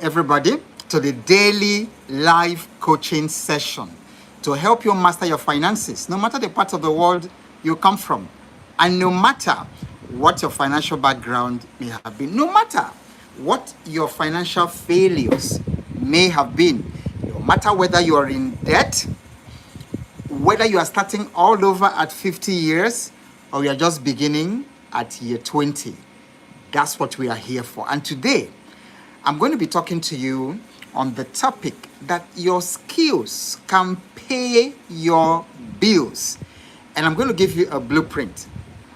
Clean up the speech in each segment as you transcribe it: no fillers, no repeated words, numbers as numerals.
everybody, to the daily live coaching session to help you master your finances, no matter the part of the world you come from, and no matter what your financial background may have been, no matter what your financial failures may have been, no matter whether you are in debt, whether you are starting all over at 50 years or you are just beginning at year 20. That's what we are here for. And today, I'm going to be talking to you on the topic that your skills can pay your bills. And I'm going to give you a blueprint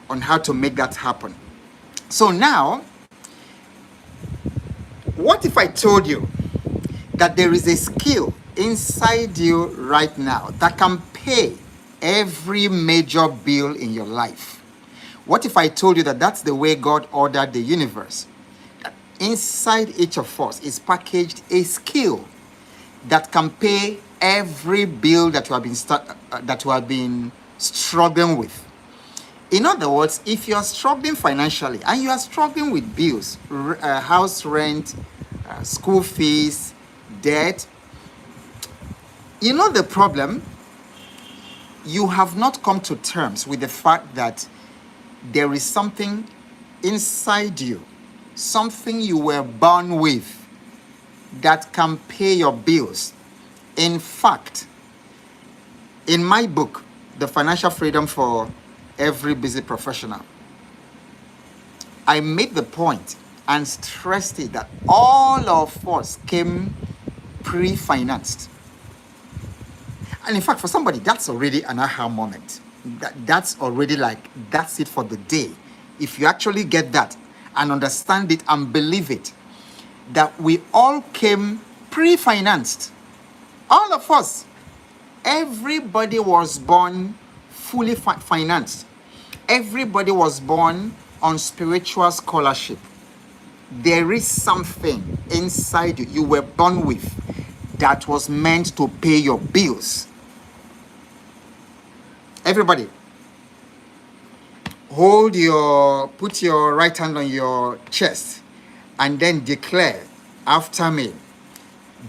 on how to make that happen. So now, what if I told you that there is a skill inside you right now that can pay every major bill in your life? What if I told you that that's the way God ordered the universe? That inside each of us is packaged a skill that can pay every bill that you have been struggling with. In other words, if you are struggling financially and you are struggling with bills, house rent, school fees, debt, you know the problem? You have not come to terms with the fact that there is something inside you, something you were born with that can pay your bills. In fact, in my book, The Financial Freedom for Every Busy Professional, I made the point and stressed it that all of us came pre-financed. And in fact, for somebody, that's already an aha moment. That's already like, that's it for the day. If you actually get that and understand it and believe it, that we all came pre-financed. All of us. Everybody was born fully financed. Everybody was born on spiritual scholarship. There is something inside you you were born with that was meant to pay your bills. Everybody, put your right hand on your chest and then declare after me,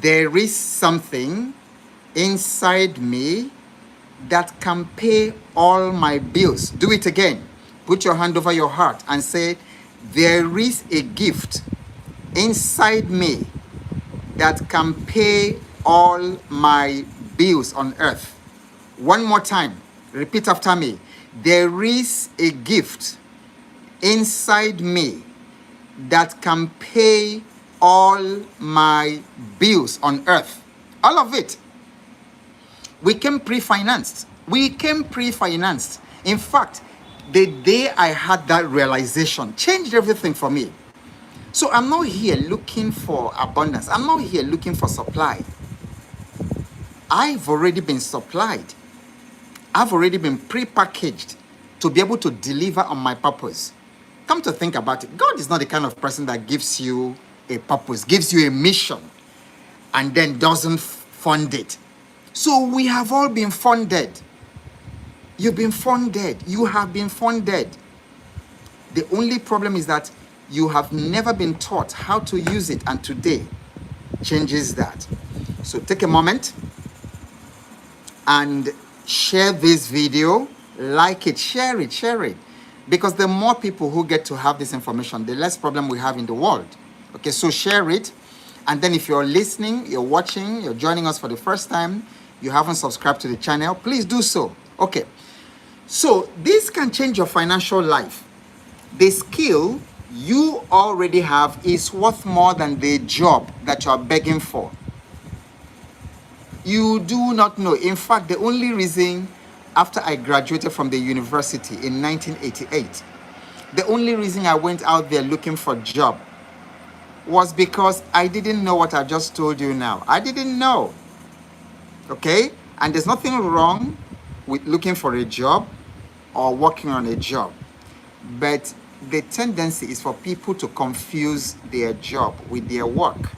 there is something inside me that can pay all my bills. Do it again. Put your hand over your heart and say, there is a gift inside me that can pay all my bills on earth. One more time. Repeat after me. There is a gift inside me that can pay all my bills on earth. All of it. We came pre-financed. In fact, the day I had that realization changed everything for me. So I'm not here looking for abundance. I'm not here looking for supply. I've already been supplied. I've already been pre-packaged to be able to deliver on my purpose. Come to think about it, God is not the kind of person that gives you a purpose, gives you a mission, and then doesn't fund it. So we have all been funded. You've been funded. You have been funded. The only problem is that you have never been taught how to use it, and today changes that. So take a moment and share this video, like it, share it, because the more people who get to have this information, the less problem we have in the world. Okay, so share it, and then if you're listening, you're watching, you're joining us for the first time, you haven't subscribed to the channel, please do so. Okay, so this can change your financial life. The skill you already have is worth more than the job that you are begging for. You do not know. In fact, the only reason after I graduated from the university in 1988, the only reason I went out there looking for a job was because I didn't know what I just told you now. I didn't know. Okay? And there's nothing wrong with looking for a job or working on a job. But the tendency is for people to confuse their job with their work,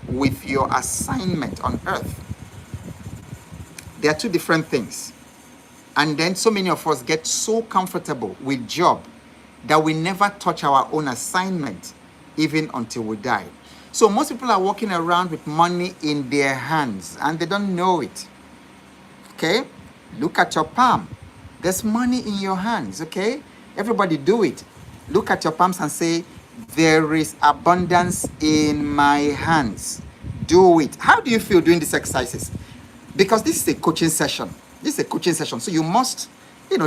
with your assignment on earth. They are two different things. And then so many of us get so comfortable with job that we never touch our own assignment even until we die. So most people are walking around with money in their hands and they don't know it. Okay? Look at your palm. There's money in your hands, okay? Everybody do it. Look at your palms and say, there is abundance in my hands. Do it. How do you feel doing these exercises? Because this is a coaching session. This is a coaching session. So you must,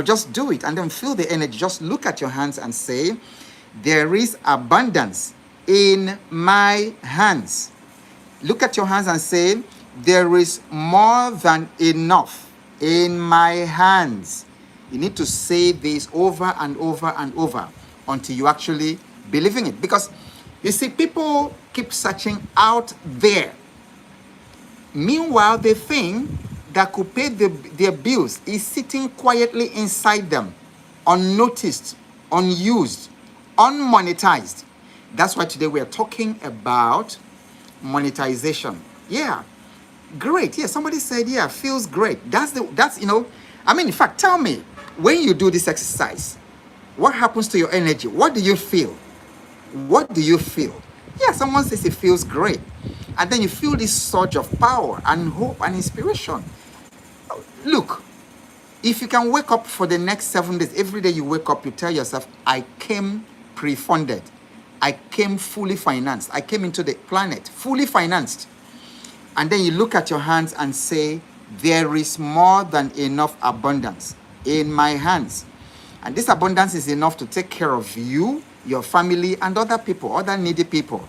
just do it and then feel the energy. Just look at your hands and say, there is abundance in my hands. Look at your hands and say, there is more than enough in my hands. You need to say this over and over and over until you actually believe in it. Because you see, people keep searching out there. Meanwhile, the thing that could pay their bills is sitting quietly inside them, unnoticed, unused, unmonetized. That's why today we are talking about monetization. Yeah, great. Yeah, somebody said, yeah, feels great. In fact, tell me, when you do this exercise, what happens to your energy? What do you feel? What do you feel? Yeah, someone says it feels great. And then you feel this surge of power and hope and inspiration. Look, if you can wake up for the next 7 days, every day you wake up, you tell yourself, I came pre-funded. I came fully financed. I came into the planet fully financed. And then you look at your hands and say, there is more than enough abundance in my hands. And this abundance is enough to take care of you, your family, and other people, other needy people.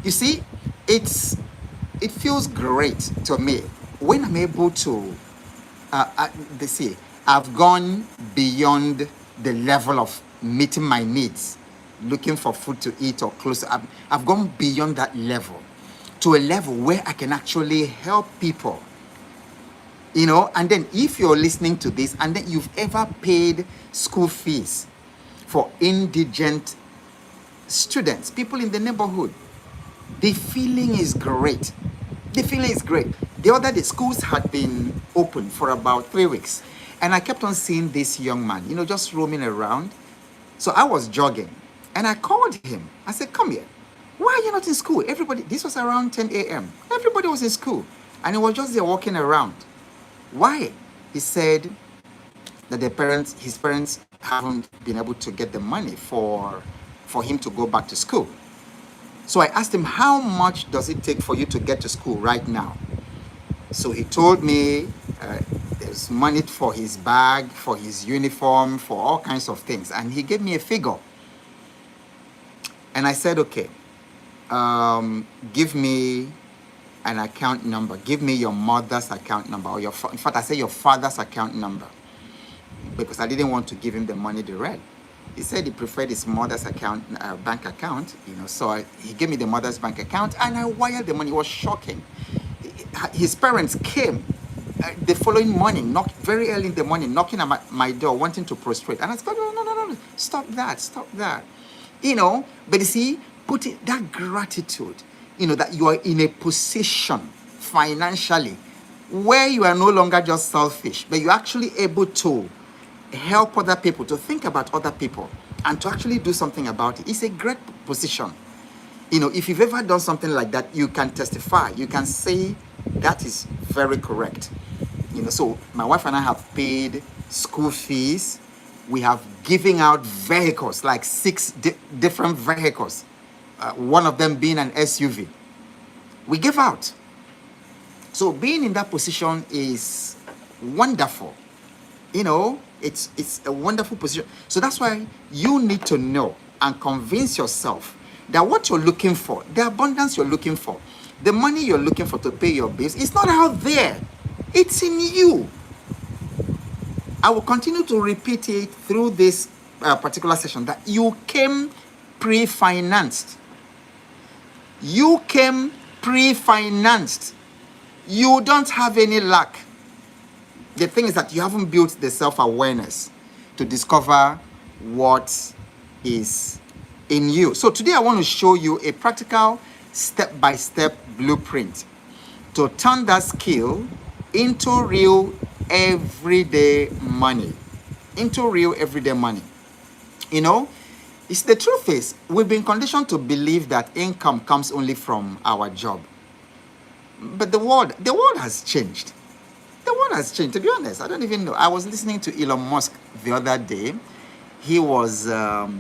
You see, it feels great to me when I'm able to, I've gone beyond the level of meeting my needs, looking for food to eat or clothes. I've gone beyond that level to a level where I can actually help people. And then if you're listening to this and then you've ever paid school fees for indigent students, people in the neighborhood, the feeling is great. The feeling is great. The other day, schools had been open for about 3 weeks. And I kept on seeing this young man, just roaming around. So I was jogging and I called him. I said, come here. Why are you not in school? This was around 10 a.m. Everybody was in school. And he was just there walking around. Why? He said that his parents haven't been able to get the money for him to go back to school. So I asked him, how much does it take for you to get to school right now? So he told me there's money for his bag, for his uniform, for all kinds of things. And he gave me a figure. And I said, okay, give me an account number. Give me your mother's account number. Or in fact, I said your father's account number. Because I didn't want to give him the money direct. He said he preferred his mother's account, bank account, so he gave me the mother's bank account and I wired the money. It was shocking. His parents came the following morning, knocked very early in the morning, knocking at my door, wanting to prostrate. And I said, no, stop that. But you see, put it, that gratitude, that you are in a position financially where you are no longer just selfish, but you're actually able to help other people, to think about other people, and to actually do something about it. It's a great position. If you've ever done something like that, you can testify. You can say that is very correct. So my wife and I have paid school fees. We have given out vehicles, like 6 different vehicles. One of them being an SUV. We give out. So being in that position is wonderful. It's a wonderful position. So that's why you need to know and convince yourself that what you're looking for, the abundance you're looking for, the money you're looking for to pay your bills, it's not out there. It's in you. I will continue to repeat it through this particular session that you came pre-financed. You came pre-financed. You don't have any lack. The thing is that you haven't built the self-awareness to discover what is in you. So today I want to show you a practical step-by-step blueprint to turn that skill into real everyday money. Into real everyday money. It's the truth is, we've been conditioned to believe that income comes only from our job. But the world has changed. The world has changed. To be honest, I don't even know. I was listening to Elon Musk the other day. He was at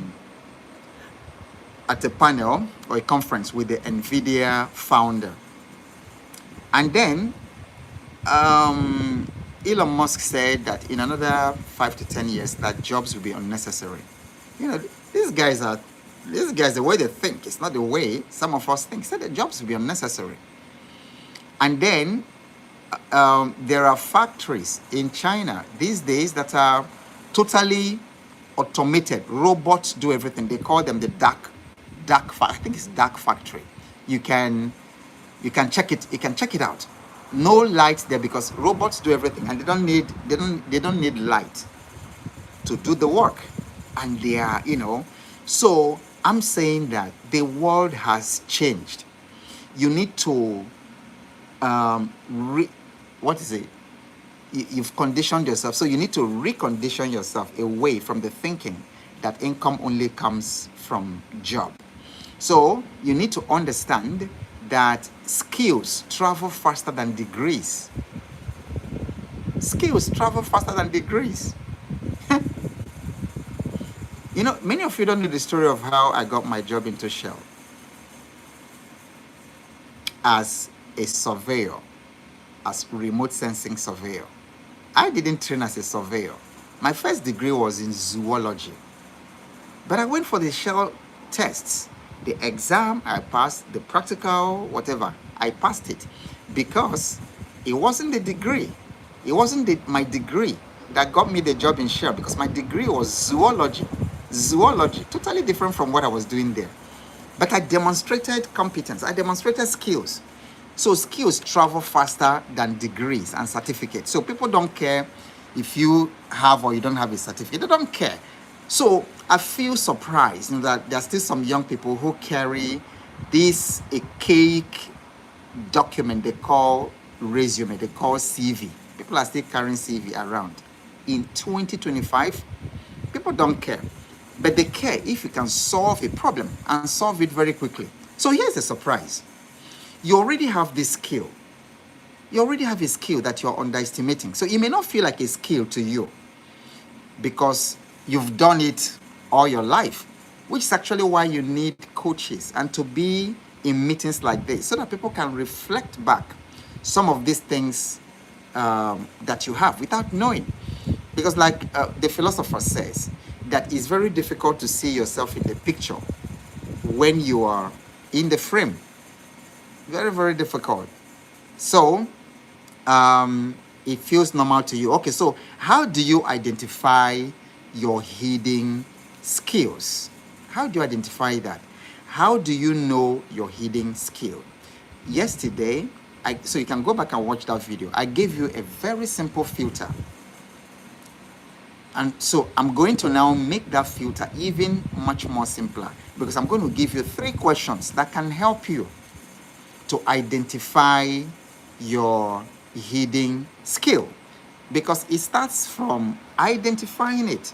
a panel or a conference with the NVIDIA founder. And then Elon Musk said that in another 5 to 10 years, that jobs will be unnecessary. You know, these guys, the way they think, it's not the way some of us think. Said that jobs will be unnecessary. And then there are factories in China these days that are totally automated. Robots do everything. They call them the I think it's dark factory. You can check it. You can check it out. No lights there because robots do everything, and they don't need light to do the work. And they are, so I'm saying that the world has changed. You need to what is it? You've conditioned yourself, so you need to recondition yourself away from the thinking that income only comes from job. So you need to understand that skills travel faster than degrees. Skills travel faster than degrees. Many of you don't know the story of how I got my job into Shell as a surveyor, as remote sensing surveyor. I didn't train as a surveyor. My first degree was in zoology. But I went for the Shell tests. The exam, I passed. The practical, whatever, I passed it. Because it wasn't the degree. It wasn't my degree that got me the job in Shell, because my degree was zoology. Zoology, totally different from what I was doing there. But I demonstrated competence. I demonstrated skills. So skills travel faster than degrees and certificates. So people don't care if you have or you don't have a certificate. They don't care. So I feel surprised that there are still some young people who carry this archaic document they call resume, they call CV. People are still carrying CV around. In 2025, people don't care. But they care if you can solve a problem and solve it very quickly. So here's the surprise. You already have this skill. You already have a skill that you're underestimating. So it may not feel like a skill to you because you've done it all your life, which is actually why you need coaches and to be in meetings like this so that people can reflect back some of these things that you have without knowing. Because like the philosopher says, that it's very difficult to see yourself in the picture when you are in the frame. Very, very difficult. So it feels normal to you. Okay, so how do you identify your hidden skills? How do you identify that? How do you know your hidden skill? Yesterday, so you can go back and watch that video. I gave you a very simple filter. And so I'm going to now make that filter even much more simpler, because I'm going to give you 3 questions that can help you to identify your hidden skill, because it starts from identifying it.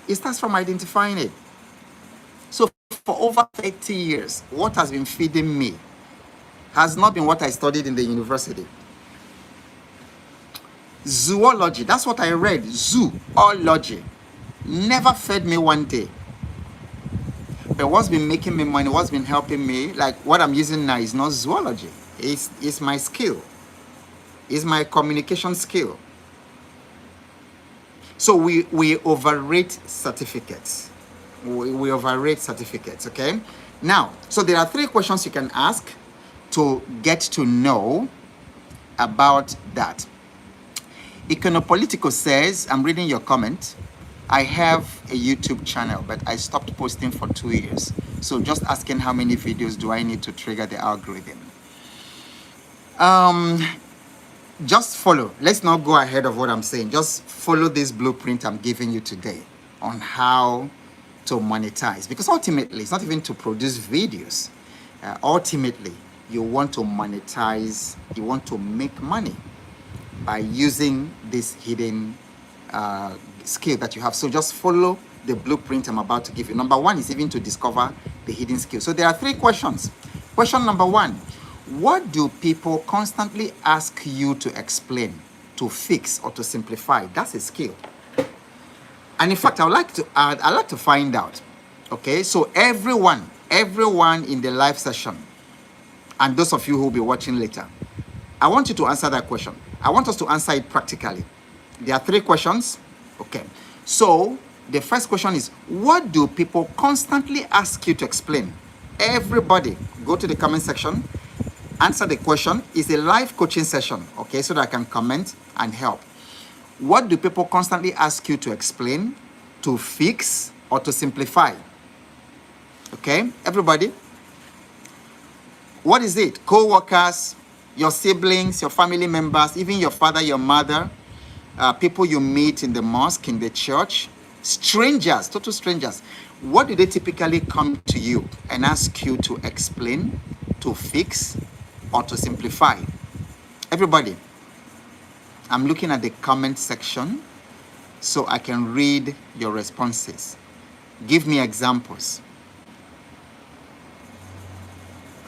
It starts from identifying it. So for over 30 years, what has been feeding me has not been what I studied in the university. Zoology, that's what I read. Zoology never fed me one day. But what's been making me money, what's been helping me, like what I'm using now, is not zoology. It's my skill. It's my communication skill. So we overrate certificates. We overrate certificates, okay? Now, so there are 3 questions you can ask to get to know about that. Econopolitico says, I'm reading your comment. I have a YouTube channel, but I stopped posting for 2 years. So just asking how many videos do I need to trigger the algorithm. Just follow. Let's not go ahead of what I'm saying. Just follow this blueprint I'm giving you today on how to monetize. Because ultimately, it's not even to produce videos. Ultimately, you want to monetize. You want to make money by using this hidden skill that you have. So just follow the blueprint I'm about to give you. Number one is even to discover the hidden skill. So there are 3 questions. Question number 1, what do people constantly ask you to explain, to fix, or to simplify? That's a skill. And in fact, I'd like to find out. Okay, so everyone in the live session, and those of you who will be watching later, I want you to answer that question. I want us to answer it practically. There are 3 questions. Okay, so the first question is, what do people constantly ask you to explain? Everybody, go to the comment section, answer the question. It's a live coaching session, okay, so that I can comment and help. What do people constantly ask you to explain, to fix, or to simplify? Okay, everybody. What is it? Co-workers, your siblings, your family members, even your father, your mother, people you meet in the mosque, in the church, strangers, total strangers. What do they typically come to you and ask you to explain, to fix, or to simplify? Everybody, I'm looking at the comment section so I can read your responses. Give me examples.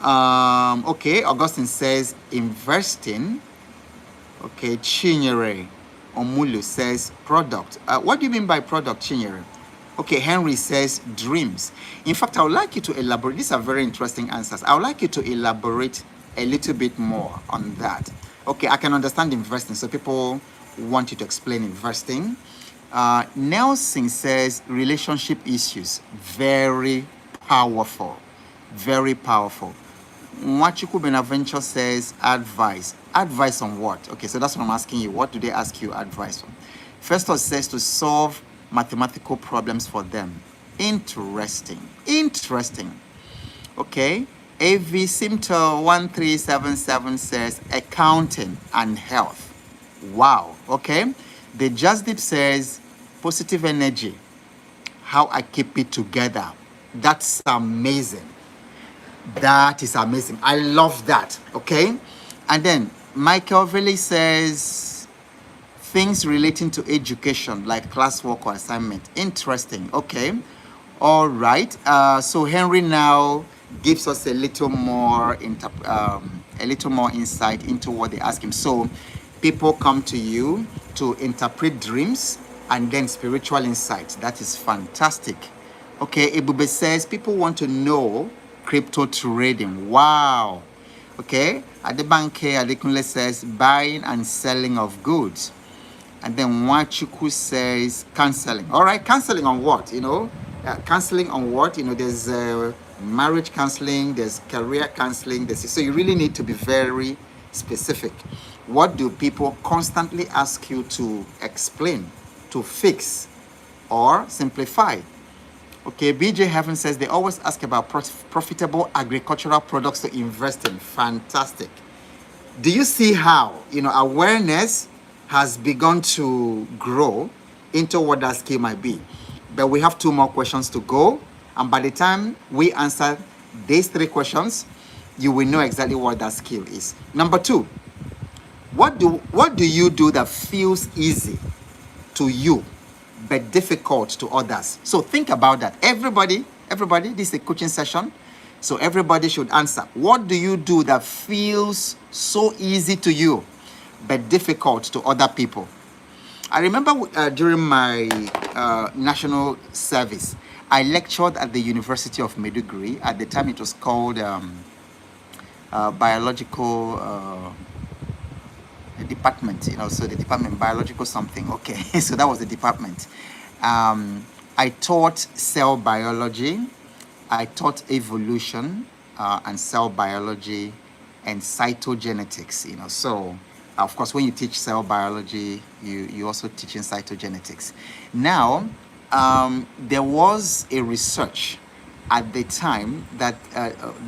Okay, Augustine says investing. Okay, Chinyere Omulu says product. What do you mean by product, Chinyere? Okay, Henry says dreams. In fact, I would like you to elaborate. These are very interesting answers. I would like you to elaborate a little bit more on that. Okay, I can understand investing, so people want you to explain investing. Nelson says relationship issues. Very powerful. Very powerful. Mwachuku Benaventure says advice. Advice on what? Okay, so that's what I'm asking you. What do they ask you advice on? Festus says to solve mathematical problems for them. Interesting. Interesting. Okay. AV Simto 1377 says accounting and health. Wow. Okay. The Just Deep says positive energy. How I keep it together. That's amazing. That is amazing. I love that. Okay. And then Michael Valley says things relating to education like classwork or assignment. Interesting. Okay. All right. So Henry now gives us a little more insight into what they ask him. So people come to you to interpret dreams and then spiritual insight. That is fantastic. Okay. Ebube says people want to know crypto trading. Wow. Okay. Adebanke Adekunle says buying and selling of goods. And then Wachuku says canceling. All right, canceling on what? Canceling on what? There's marriage counseling, there's career counseling. So you really need to be very specific. What do people constantly ask you to explain, to fix, or simplify? Okay, BJ Heaven says they always ask about profitable agricultural products to invest in. Fantastic. Do you see how, awareness has begun to grow into what that skill might be? But we have 2 more questions to go. And by the time we answer these 3 questions, you will know exactly what that skill is. Number 2, what do you do that feels easy to you but difficult to others? So think about that. Everybody, this is a coaching session. So everybody should answer. What do you do that feels so easy to you but difficult to other people? I remember during my national service, I lectured at the University of Maiduguri. At the time, it was called biological department. So the department biological something. Okay, so that was the department. I taught cell biology. I taught evolution and cell biology and cytogenetics. So of course, when you teach cell biology, you also teach in cytogenetics. Now, there was a research at the time that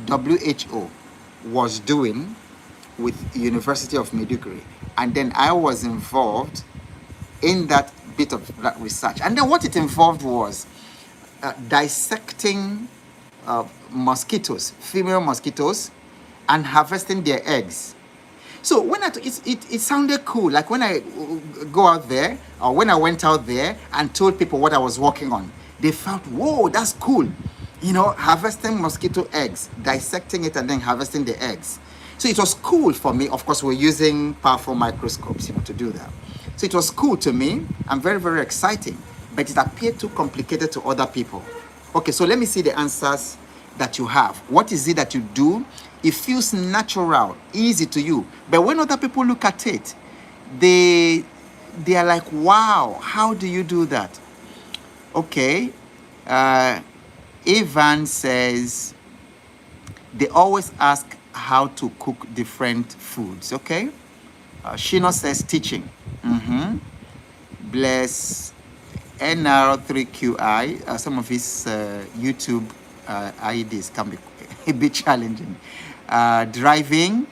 WHO was doing with University of Maiduguri, and then I was involved in that bit of that research. And then what it involved was dissecting mosquitoes, female mosquitoes, and harvesting their eggs. So when it sounded cool, like when I go out there, or when I went out there and told people what I was working on, They felt, whoa, that's cool. You know, harvesting mosquito eggs, dissecting it and then harvesting the eggs. So it was cool for me. Of course, we're using powerful microscopes, to do that. So it was cool to me and very, very exciting, but it appeared too complicated to other people. Okay, so let me see the answers that you have. What is it that you do? It feels natural, easy to you. But when other people look at it, they are like, wow, how do you do that? Okay. Evan says they always ask how to cook different foods. Okay. Shino says teaching. Bless NR3QI. Some of his YouTube IDs can be a bit challenging. Driving.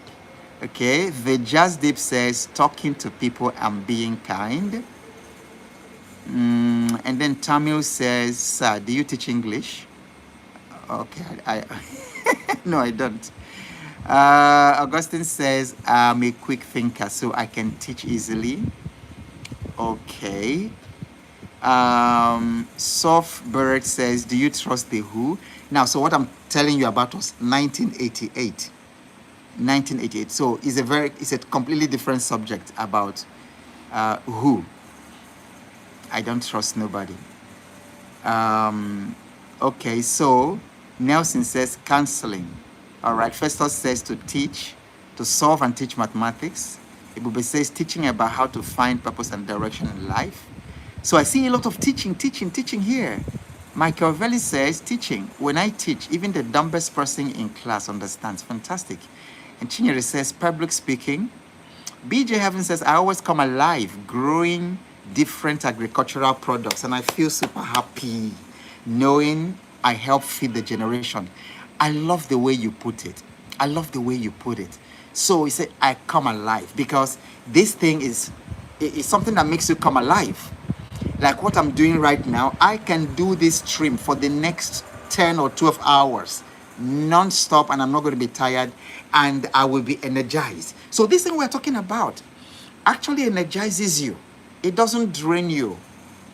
Okay. The Jazz Deep says talking to people and being kind. And then Tamil says, sir, do you teach English? Okay, no, I don't. Augustine says, I'm a quick thinker, so I can teach easily. Okay. Soft Bird says, do you trust the Who? Now, so what I'm telling you about was 1988. 1988. So it's a completely different subject about Who. I don't trust nobody. Okay, so Nelson says counseling. All right, Festus says to teach, to solve and teach mathematics. Ibube says teaching about how to find purpose and direction in life. So I see a lot of teaching here. Michael Velli says teaching. When I teach, even the dumbest person in class understands. Fantastic. And Chinyere says public speaking. BJ Heaven says, I always come alive growing different agricultural products, and I feel super happy knowing I help feed the generation. I love the way you put it. So he said, I come alive because this thing is something that makes you come alive. Like what I'm doing right now, I can do this stream for the next 10 or 12 hours non-stop, and I'm not going to be tired, and I will be energized. So this thing we're talking about actually energizes you. It doesn't drain you.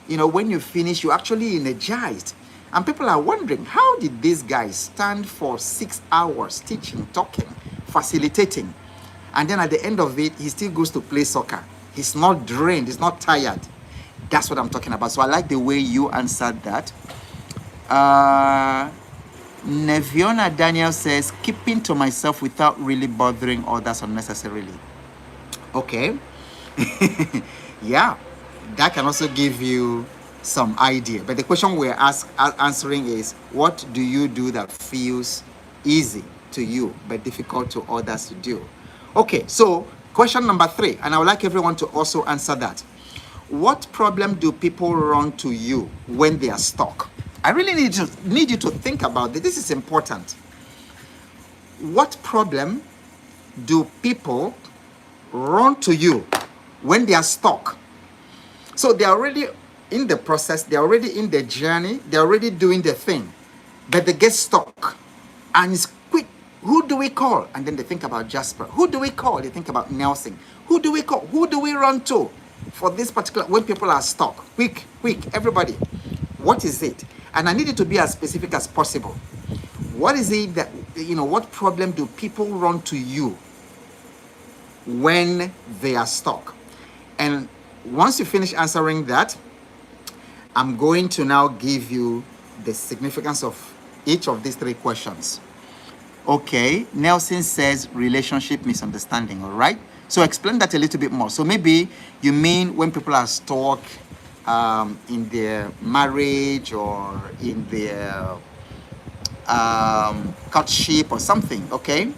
When you finish, you're actually energized. And people are wondering, how did this guy stand for 6 hours teaching, talking, facilitating, and then at the end of it, he still goes to play soccer? He's not drained. He's not tired. That's what I'm talking about. So I like the way you answered that. Neviona Daniel says, keeping to myself without really bothering others unnecessarily. Okay. Yeah, that can also give you some idea. But the question we're answering is, what do you do that feels easy to you but difficult to others to do? Okay, so question number 3, and I would like everyone to also answer that. What problem do people run to you when they are stuck? I really need you to think about this. This is important. What problem do people run to you when they are stuck? So they're already in the process, they're already in the journey, they're already doing the thing, but they get stuck. And it's quick. Who do we call? And then they think about Jasper. Who do we call? They think about Nelson. Who do we call? Who do we run to for this particular, when people are stuck? Quick, everybody. What is it? And I need it to be as specific as possible. What is it that, what problem do people run to you when they are stuck? And once you finish answering that, I'm going to now give you the significance of each of these 3 questions. Okay, Nelson says relationship misunderstanding, all right? So explain that a little bit more. So maybe you mean when people are stuck in their marriage or in their courtship or something, okay?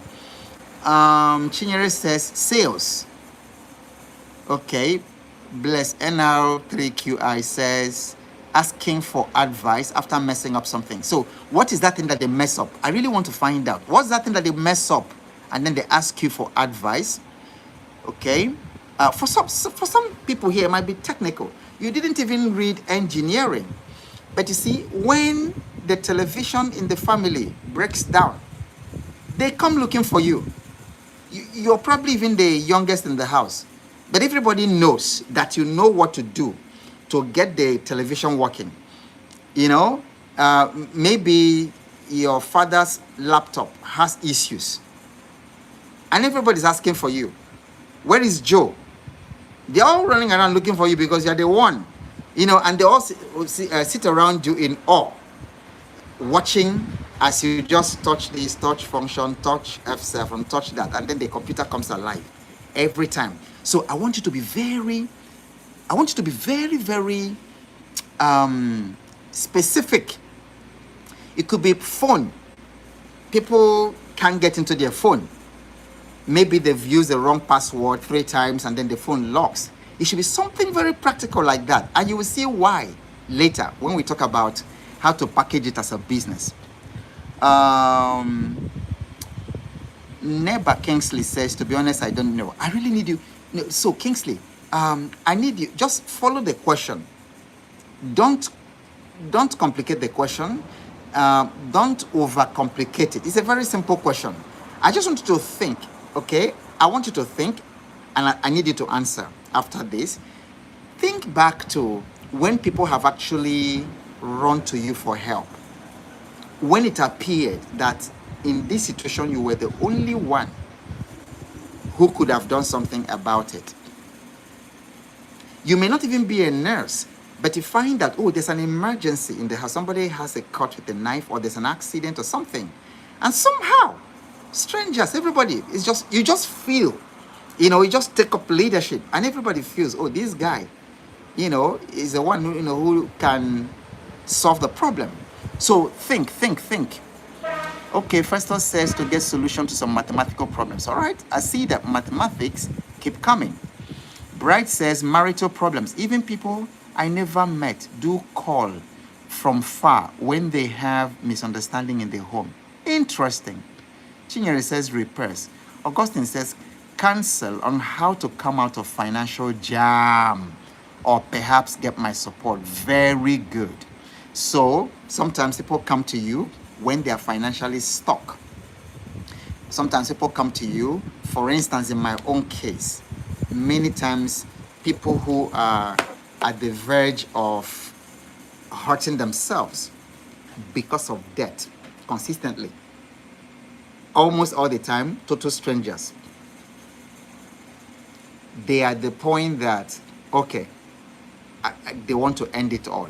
Chinyere says sales. Okay, Bless NR3QI says asking for advice after messing up something. So what is that thing that they mess up? I really want to find out. What's that thing that they mess up and then they ask you for advice? Okay. For some people here, it might be technical. You didn't even read engineering. But you see, when the television in the family breaks down, they come looking for you. You're probably even the youngest in the house. But everybody knows that you know what to do to get the television working. You know, maybe your father's laptop has issues and everybody's asking for you. Where is Joe? They're all running around looking for you because you're the one, and they all sit around you in awe, watching as you just touch this, touch function, touch F7, touch that, and then the computer comes alive every time. So I want you to be very, very specific. It could be phone. People can't get into their phone. Maybe they've used the wrong password 3 times and then the phone locks. It should be something very practical like that. And you will see why later when we talk about how to package it as a business. Neba Kingsley says, to be honest, I don't know. I really need you. No, so Kingsley, I need you. Just follow the question. Don't complicate the question. Don't overcomplicate it. It's a very simple question. I just want you to think, okay? I want you to think, and I need you to answer after this. Think back to when people have actually run to you for help. When it appeared that in this situation you were the only one who could have done something about it. You may not even be a nurse, but you find that, oh, there's an emergency in the house. Somebody has a cut with a knife, or there's an accident or something. And somehow, strangers, everybody, you just feel, you just take up leadership and everybody feels, oh, this guy, is the one who can solve the problem. So think. Okay, Festus says to get solution to some mathematical problems. All right, I see that mathematics keep coming. Bright says marital problems. Even people I never met do call from far when they have misunderstanding in their home. Interesting. Chinyere says repairs. Augustine says counsel on how to come out of financial jam or perhaps get my support. Very good. So sometimes people come to you when they are financially stuck. Sometimes people come to you, for instance, in my own case, many times people who are at the verge of hurting themselves because of debt consistently. Almost all the time, total strangers. They are at the point that, okay, they want to end it all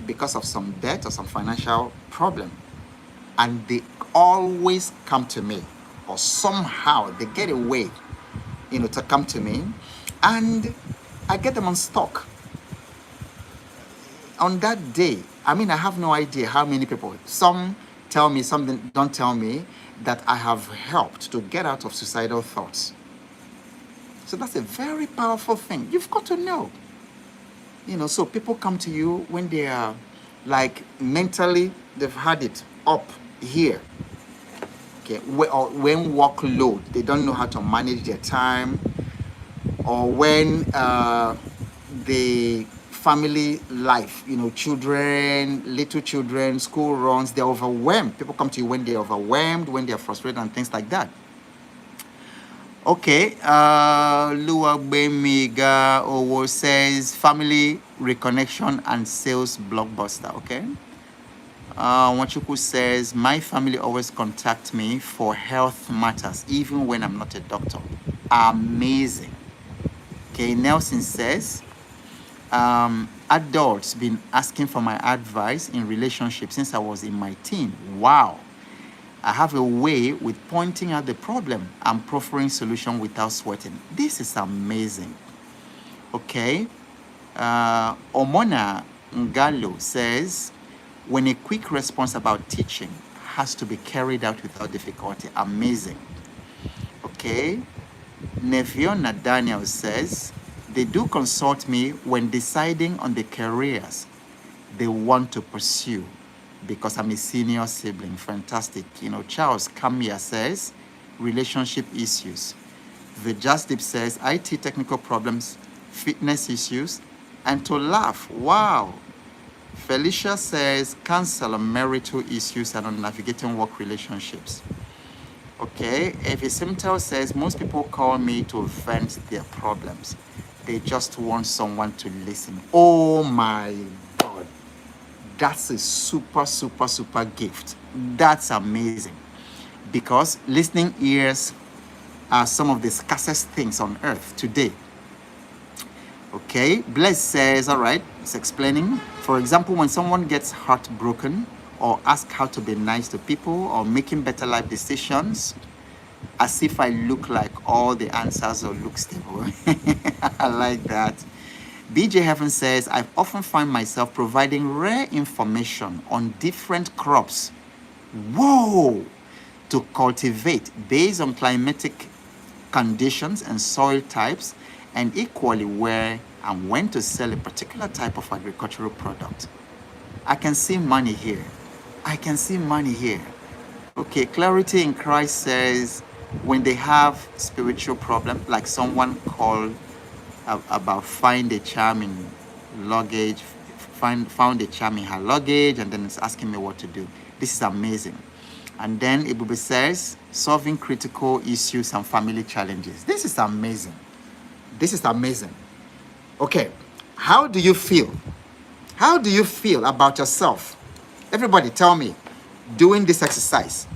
because of some debt or some financial problem. And they always come to me, or somehow they get a way, to come to me, and I get them unstuck. On that day, I have no idea how many people, some tell me, some don't tell me, that I have helped to get out of suicidal thoughts. So that's a very powerful thing. You've got to know. So people come to you when they are like mentally, they've had it up here. Okay, or when workload, they don't know how to manage their time, or when the family life, children, little children, school runs, they're overwhelmed. People come to you when they're overwhelmed, when they're frustrated and things like that. Okay, Luagbemiga Owo says family reconnection and sales blockbuster. Okay. Wachuku says my family always contact me for health matters, even when I'm not a doctor. Amazing. Okay, Nelson says adults been asking for my advice in relationships since I was in my teen. Wow. I have a way with pointing out the problem and proffering solution without sweating. This is amazing. Okay. Omona Ngalo says, when a quick response about teaching has to be carried out without difficulty. Amazing. Okay. Neviona Daniel says, they do consult me when deciding on the careers they want to pursue because I'm a senior sibling. Fantastic. Charles Kamia says, relationship issues. The Just Dip says, IT technical problems, fitness issues, and to laugh. Wow. Felicia says, cancel on marital issues and on navigating work relationships. Okay. Evi Simtel says, most people call me to vent their problems. They just want someone to listen. Oh my God. That's a super, super, super gift. That's amazing. Because listening ears are some of the scarcest things on earth today. Okay, Bless says, all right, it's explaining. For example, when someone gets heartbroken or asks how to be nice to people or making better life decisions, as if I look like all the answers or look stable. I like that. BJ Heaven says, I've often find myself providing rare information on different crops. Whoa! To cultivate based on climatic conditions and soil types, and equally where and when to sell a particular type of agricultural product. I can see money here. I can see money here. Okay, Clarity in Christ says, when they have spiritual problem, like someone called about find a charm in luggage, found a charm in her luggage, and then it's asking me what to do. This is amazing. And then Ibube says, solving critical issues and family challenges. This is amazing. This is amazing. Okay, how do you feel? How do you feel about yourself? Everybody tell me, doing this exercise.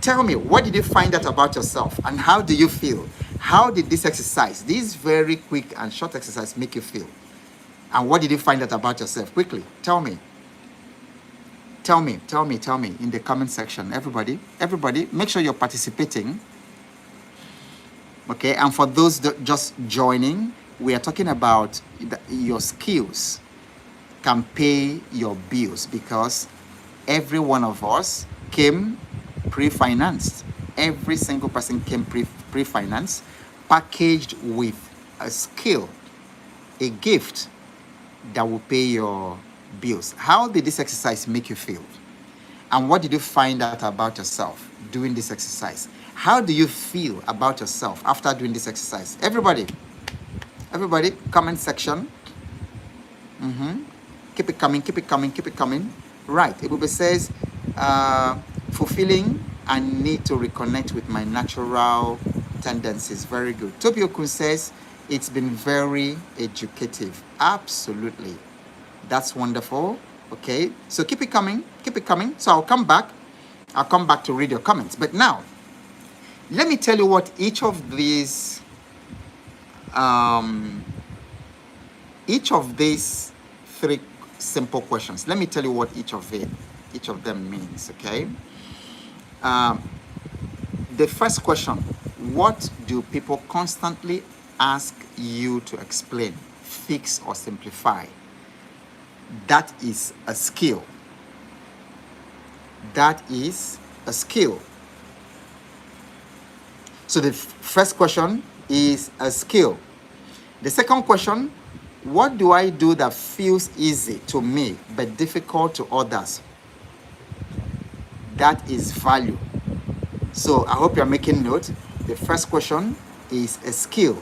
Tell me, what did you find out about yourself and how do you feel? How did this exercise, this very quick and short exercise, make you feel? And what did you find out about yourself? Quickly, tell me. Tell me in the comment section. Everybody, make sure you're participating. Okay, and for those that just joining, we are talking about your skills can pay your bills, because every one of us came pre-financed. Every single person came pre-financed, packaged with a skill, a gift that will pay your bills. How did this exercise make you feel? And what did you find out about yourself doing this exercise? How do you feel about yourself after doing this exercise? Everybody, comment section. Keep it coming. Right, Ibube says, fulfilling and need to reconnect with my natural tendencies. Very good. Tobi Okun says, it's been very educative. Absolutely. That's wonderful. Okay, so keep it coming. So I'll come back to read your comments. But now, let me tell you what each of these three simple questions, let me tell you what each of them means, okay? The first question, what do people constantly ask you to explain, fix, or simplify? That is a skill. That is a skill. So the first question is a skill. The second question, what do I do that feels easy to me but difficult to others? That is value. So I hope you're making note. The first question is a skill.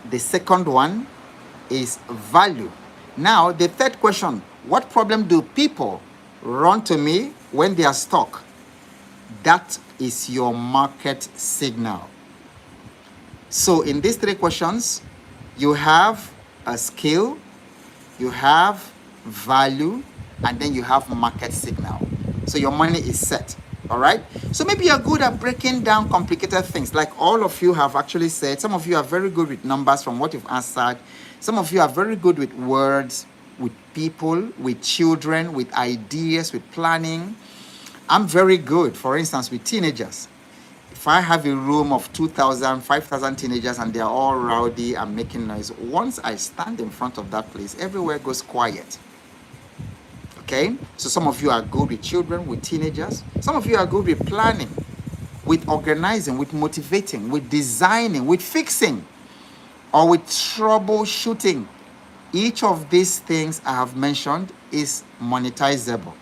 The second one is value. Now, the third question, what problem do people run to me when they are stuck? That is your market signal. So in these three questions, you have a skill, you have value, and then you have market signal. So your money is set. All right. So maybe you're good at breaking down complicated things, like all of you have actually said. Some of you are very good with numbers from what you've answered. Some of you are very good with words, with people, with children, with ideas, with planning. I'm very good, for instance, with teenagers. If I have a room of 2,000, 5,000 teenagers and they're all rowdy and making noise, once I stand in front of that place, everywhere goes quiet. Okay, so some of you are good with children, with teenagers. Some of you are good with planning, with organizing, with motivating, with designing, with fixing, or with troubleshooting. Each of these things I have mentioned is monetizable.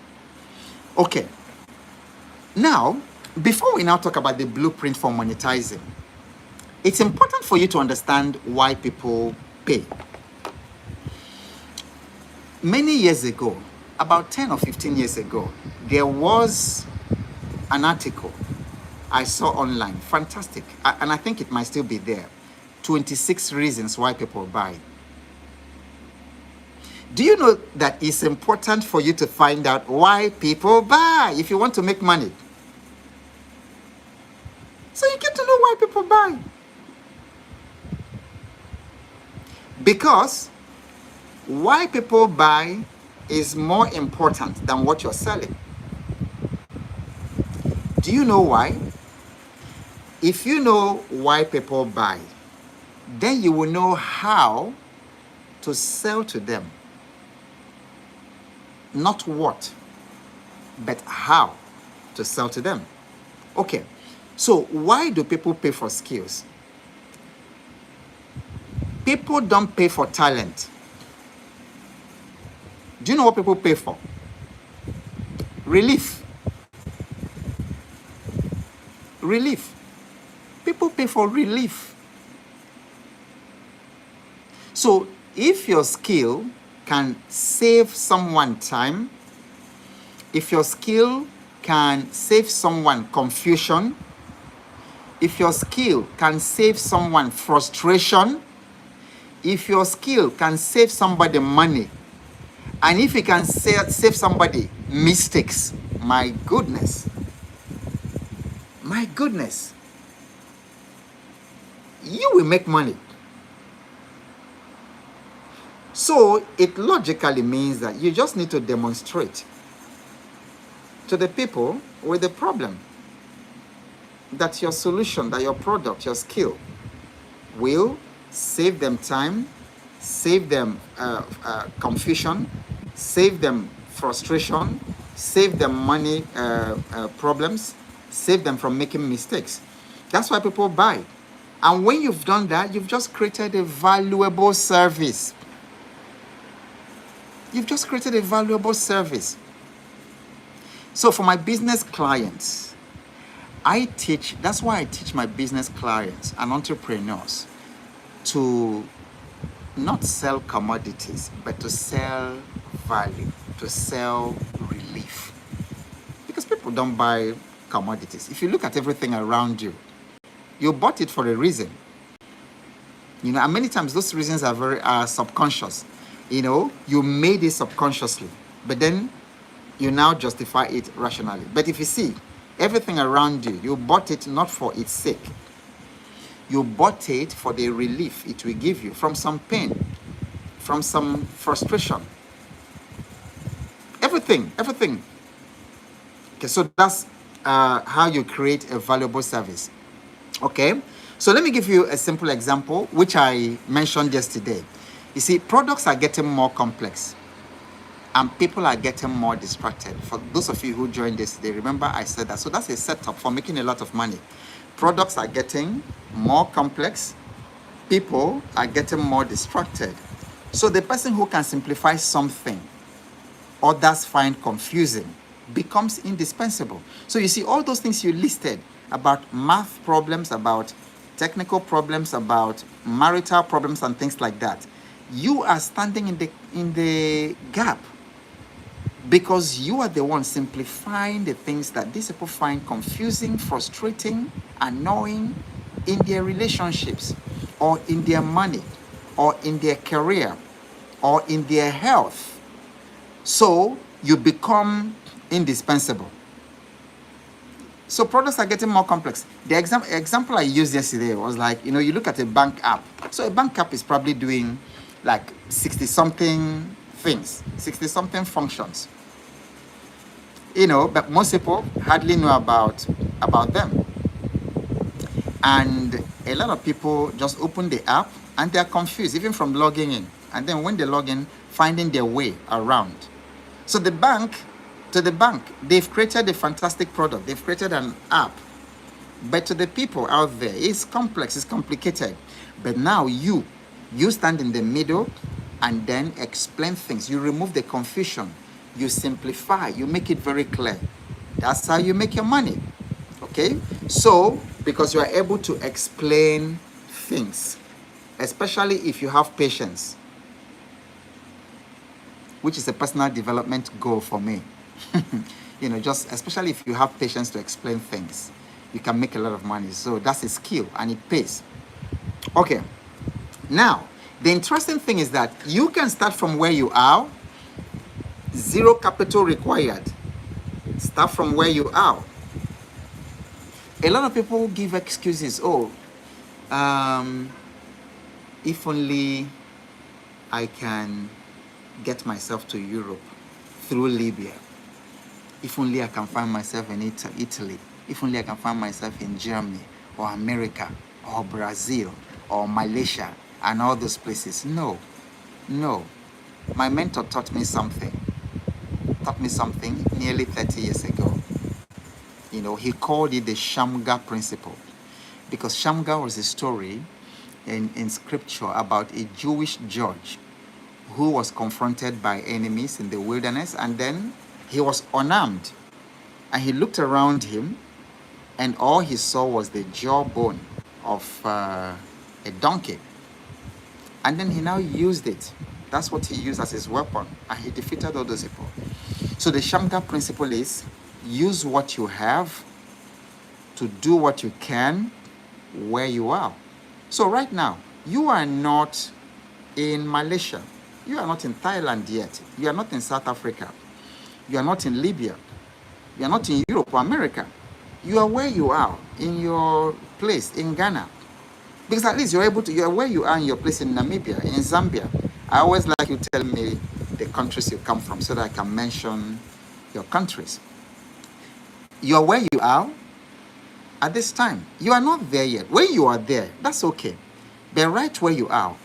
Okay, now, before we now talk about the blueprint for monetizing, it's important for you to understand why people pay. Many years ago, about 10 or 15 years ago, there was an article I saw online, fantastic, and I think it might still be there, 26 reasons why people buy. Do you know that it's important for you to find out why people buy if you want to make money? So you get to know why people buy. Because why people buy is more important than what you're selling. Do you know why? If you know why people buy, then you will know how to sell to them. Not what, but how to sell to them. Okay, so why do people pay for skills? People don't pay for talent. Do you know what people pay for? Relief. Relief. People pay for relief. So if your skill can save someone time, if your skill can save someone confusion, if your skill can save someone frustration, if your skill can save somebody money, and if it can save somebody mistakes, my goodness, you will make money. So it logically means that you just need to demonstrate to the people with the problem that your solution, that your product, your skill will save them time, save them confusion, save them frustration, save them money problems, save them from making mistakes. That's why people buy. And when you've done that, you've just created a valuable service. You've just created a valuable service. So for my business clients, that's why I teach my business clients and entrepreneurs to not sell commodities, but to sell value, to sell relief. Because people don't buy commodities. If you look at everything around you, you bought it for a reason. You know, and many times those reasons are very subconscious. You know, you made it subconsciously, but then you now justify it rationally. But if you see everything around you, you bought it not for its sake. You bought it for the relief it will give you from some pain, from some frustration. Everything. Okay, so that's how you create a valuable service. Okay, so let me give you a simple example, which I mentioned yesterday. You see, products are getting more complex and people are getting more distracted. For those of you who joined yesterday, remember I said that. So that's a setup for making a lot of money. Products are getting more complex. People are getting more distracted. So the person who can simplify something others find confusing becomes indispensable. So you see, all those things you listed about math problems, about technical problems, about marital problems and things like that, you are standing in the gap because you are the one simplifying the things that these people find confusing, frustrating, annoying in their relationships, or in their money, or in their career, or in their health. So you become indispensable. So products are getting more complex. The example I used yesterday was like, you know, you look at a bank app. So a bank app is probably doing like 60-something things, 60-something functions. You know, but most people hardly know about them. And a lot of people just open the app and they're confused, even from logging in. And then when they log in, finding their way around. So the bank, they've created a fantastic product. They've created an app. But to the people out there, it's complex, it's complicated. But now you stand in the middle and then explain things. You remove the confusion. You simplify. You make it very clear. That's how you make your money. Okay? So, because you are able to explain things, especially if you have patience, which is a personal development goal for me. You know, just especially if you have patience to explain things, you can make a lot of money. So that's a skill and it pays. Okay. Now, The interesting thing is that you can start from where you are, zero capital required. Start from where you are. A lot of people give excuses. Oh, if only I can get myself to Europe through Libya. If only I can find myself in Italy. If only I can find myself in Germany or America or Brazil or Malaysia and all those places. No, no. My mentor taught me something nearly 30 years ago. You know, he called it the Shamgar principle, because Shamgar was a story in scripture about a Jewish judge who was confronted by enemies in the wilderness, and then he was unarmed, and he looked around him, and all he saw was the jawbone of a donkey, and then he now used it. That's what he used as his weapon, and he defeated all those people. So the Shamgar principle is use what you have to do what you can where you are. So right now, you are not in Malaysia. You are not in Thailand yet. You are not in South Africa. You are not in Libya. You are not in Europe or America. You are where you are, in your place in Ghana. Because at least you are where you are in your place in Namibia, in Zambia. I always like you tell me the countries you come from so that I can mention your countries. You are where you are at this time. You are not there yet. When you are there, that's okay. But right where you are,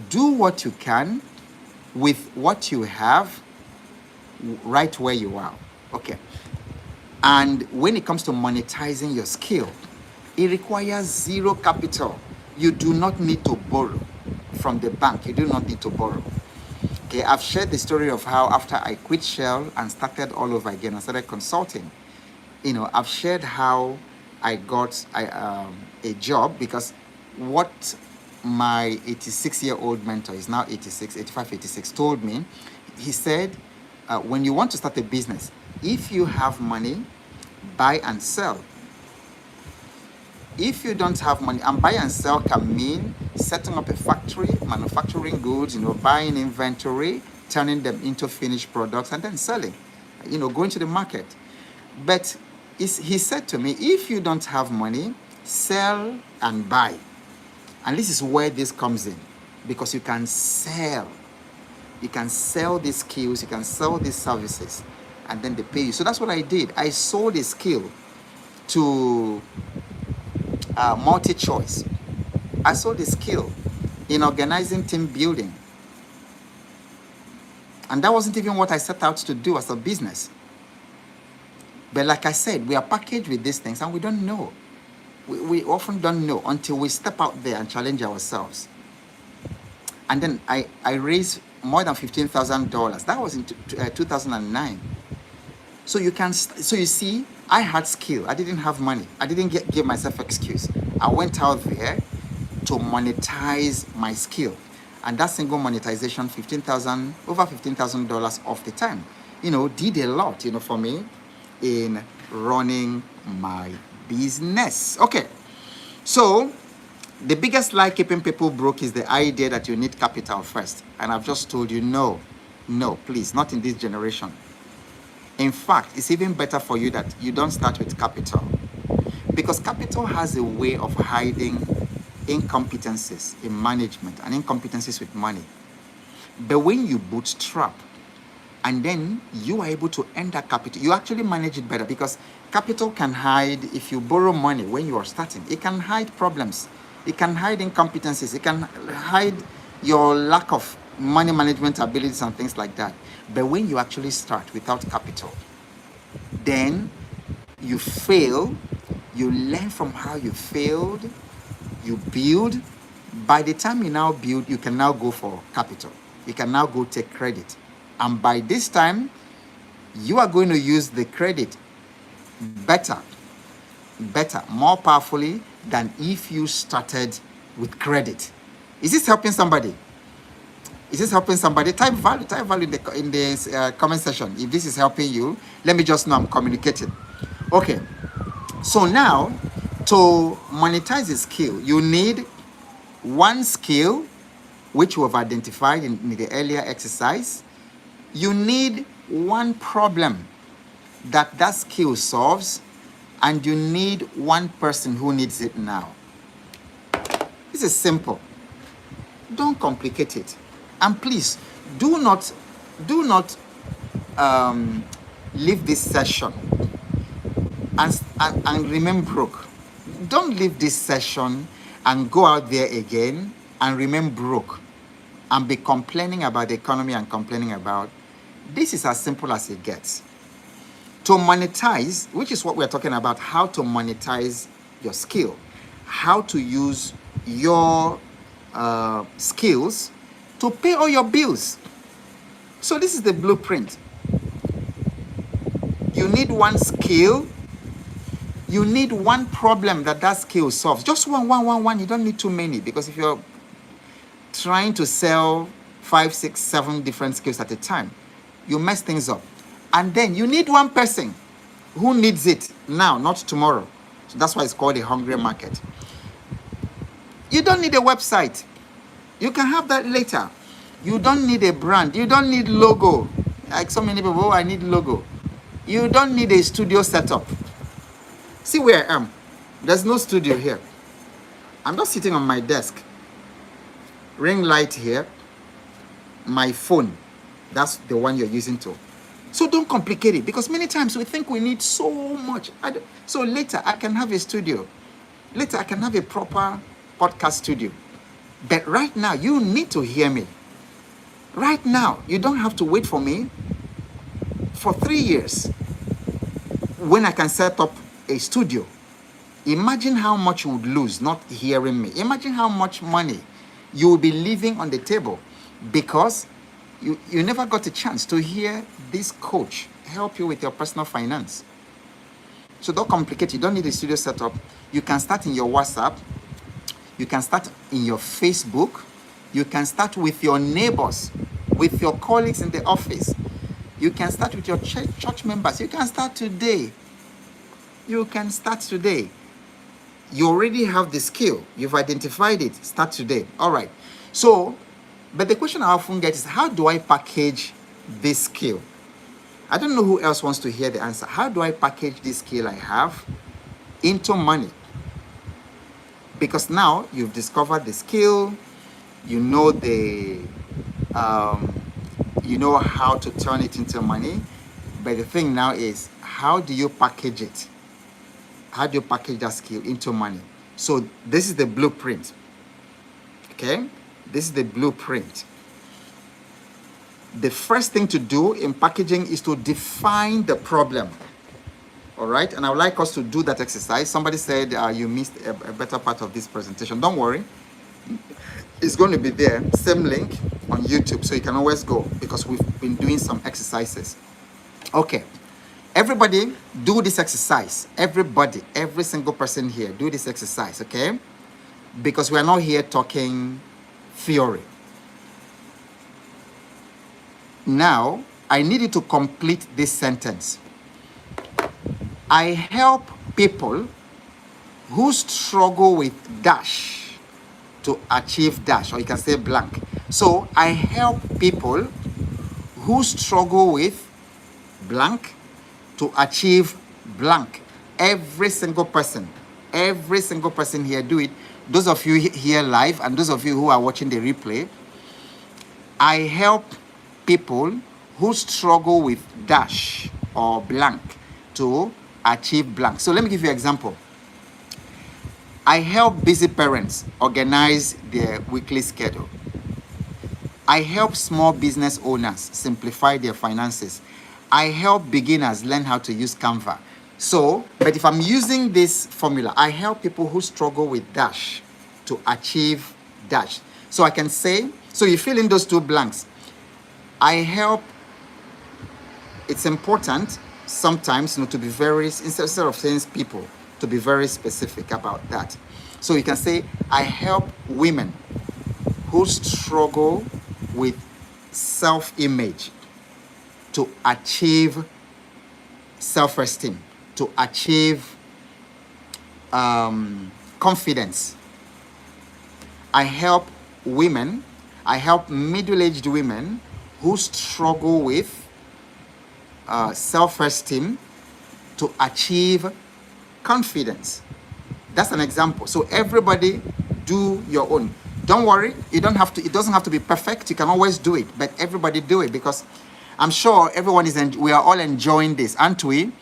do what you can with what you have right where you are. Okay. And when it comes to monetizing your skill, it requires zero capital. You do not need to borrow from the bank. You do not need to borrow. Okay, I've shared the story of how after I quit Shell and started all over again, I started consulting. You know, I've shared how I got a job, because what my 86-year-old mentor, is now 85, 86, told me, he said, when you want to start a business, if you have money, buy and sell. If you don't have money, and buy and sell can mean setting up a factory, manufacturing goods, you know, buying inventory, turning them into finished products, and then selling, you know, going to the market. But he said to me, if you don't have money, sell and buy. And this is where this comes in, because you can sell. You can sell these skills, you can sell these services, and then they pay you. So that's what I did. I sold a skill to multi-choice. I sold a skill in organizing team building. And that wasn't even what I set out to do as a business. But like I said, we are packaged with these things and we don't know. We often don't know until we step out there and challenge ourselves. And then I raised more than $15,000. That was in 2009. So you see, I had skill. I didn't have money. I didn't give myself excuse. I went out there to monetize my skill. And that single monetization, over $15,000 off the time, you know, did a lot, you know, for me in running my business. Okay. So the biggest lie keeping people broke is the idea that you need capital first. And I've just told you, no, please, not in this generation. In fact, it's even better for you that you don't start with capital, because capital has a way of hiding incompetencies in management and incompetencies with money. But when you bootstrap and then you are able to earn that capital, you actually manage it better, because capital can hide, if you borrow money when you are starting, it can hide problems. It can hide incompetencies. It can hide your lack of money management abilities and things like that. But when you actually start without capital, then you fail, you learn from how you failed, you build. By the time you now build, you can now go for capital. You can now go take credit. And by this time, you are going to use the credit better, more powerfully than if you started with credit. Is this helping somebody? Is this helping somebody? Type value in the comment section. If this is helping you, let me just know I'm communicating. Okay. So now, to monetize a skill, you need one skill which we have identified in the earlier exercise. You need one problem that skill solves, and you need one person who needs it now. This is simple. Don't complicate it. And please, do not leave this session and remain broke. Don't leave this session and go out there again and remain broke and be complaining about the economy and complaining about. This is as simple as it gets. To monetize, which is what we're talking about, how to monetize your skill, how to use your skills to pay all your bills. So this is the blueprint. You need one skill. You need one problem that skill solves. Just one. You don't need too many, because if you're trying to sell 5, 6, 7 different skills at a time, you mess things up. And then you need one person who needs it now, not tomorrow. So that's why it's called a hungry market. You don't need a website. You can have that later. You don't need a brand. You don't need logo. Like so many people, I need logo. You don't need a studio setup. See where I am. There's no studio here. I'm just sitting on my desk. Ring light here. My phone. That's the one you're using too. So don't complicate it, because many times we think we need so much. So later I can have a studio. Later I can have a proper podcast studio. But right now you need to hear me. Right now, you don't have to wait for me for 3 years when I can set up a studio. Imagine how much you would lose not hearing me. Imagine how much money you will be leaving on the table because you never got a chance to hear this coach help you with your personal finance. So don't complicate. You don't need a studio setup. You can start in your WhatsApp. You can start in your Facebook. You can start with your neighbors, with your colleagues in the office. You can start with your church members. You can start today. You can start today. You already have the skill. You've identified it. Start today. All right. So, but the question I often get is, how do I package this skill? I don't know who else wants to hear the answer. How do I package this skill I have into money? Because now you've discovered the skill, you know you know how to turn it into money. But the thing now is, how do you package it? How do you package that skill into money? So this is the blueprint. Okay? This is the blueprint. The first thing to do in packaging is to define the problem. All right? And I would like us to do that exercise. Somebody said you missed a better part of this presentation. Don't worry. It's going to be there, same link on YouTube, so you can always go, because we've been doing some exercises. Okay. Everybody do this exercise. Everybody, every single person here, do this exercise, okay? Because we are not here talking theory. Now, I need you to complete this sentence. I help people who struggle with dash to achieve dash, or you can say blank. So, I help people who struggle with blank to achieve blank. Every single person here, do it. Those of you here live and those of you who are watching the replay, I help people who struggle with dash or blank to achieve blank. So let me give you an example. I help busy parents organize their weekly schedule. I help small business owners simplify their finances. I help beginners learn how to use Canva. So, but if I'm using this formula, I help people who struggle with dash to achieve dash. So I can say, so you fill in those two blanks. I help, it's important sometimes, to be very, instead of saying people, to be very specific about that. So you can say, I help women who struggle with self-image to achieve self-esteem, to achieve confidence. I help women I help middle-aged women who struggle with self-esteem to achieve confidence. That's an example. So everybody do your own. Don't worry, you don't have to, it doesn't have to be perfect. You can always do it, but everybody do it, because I'm sure everyone is, we are all enjoying this, aren't we?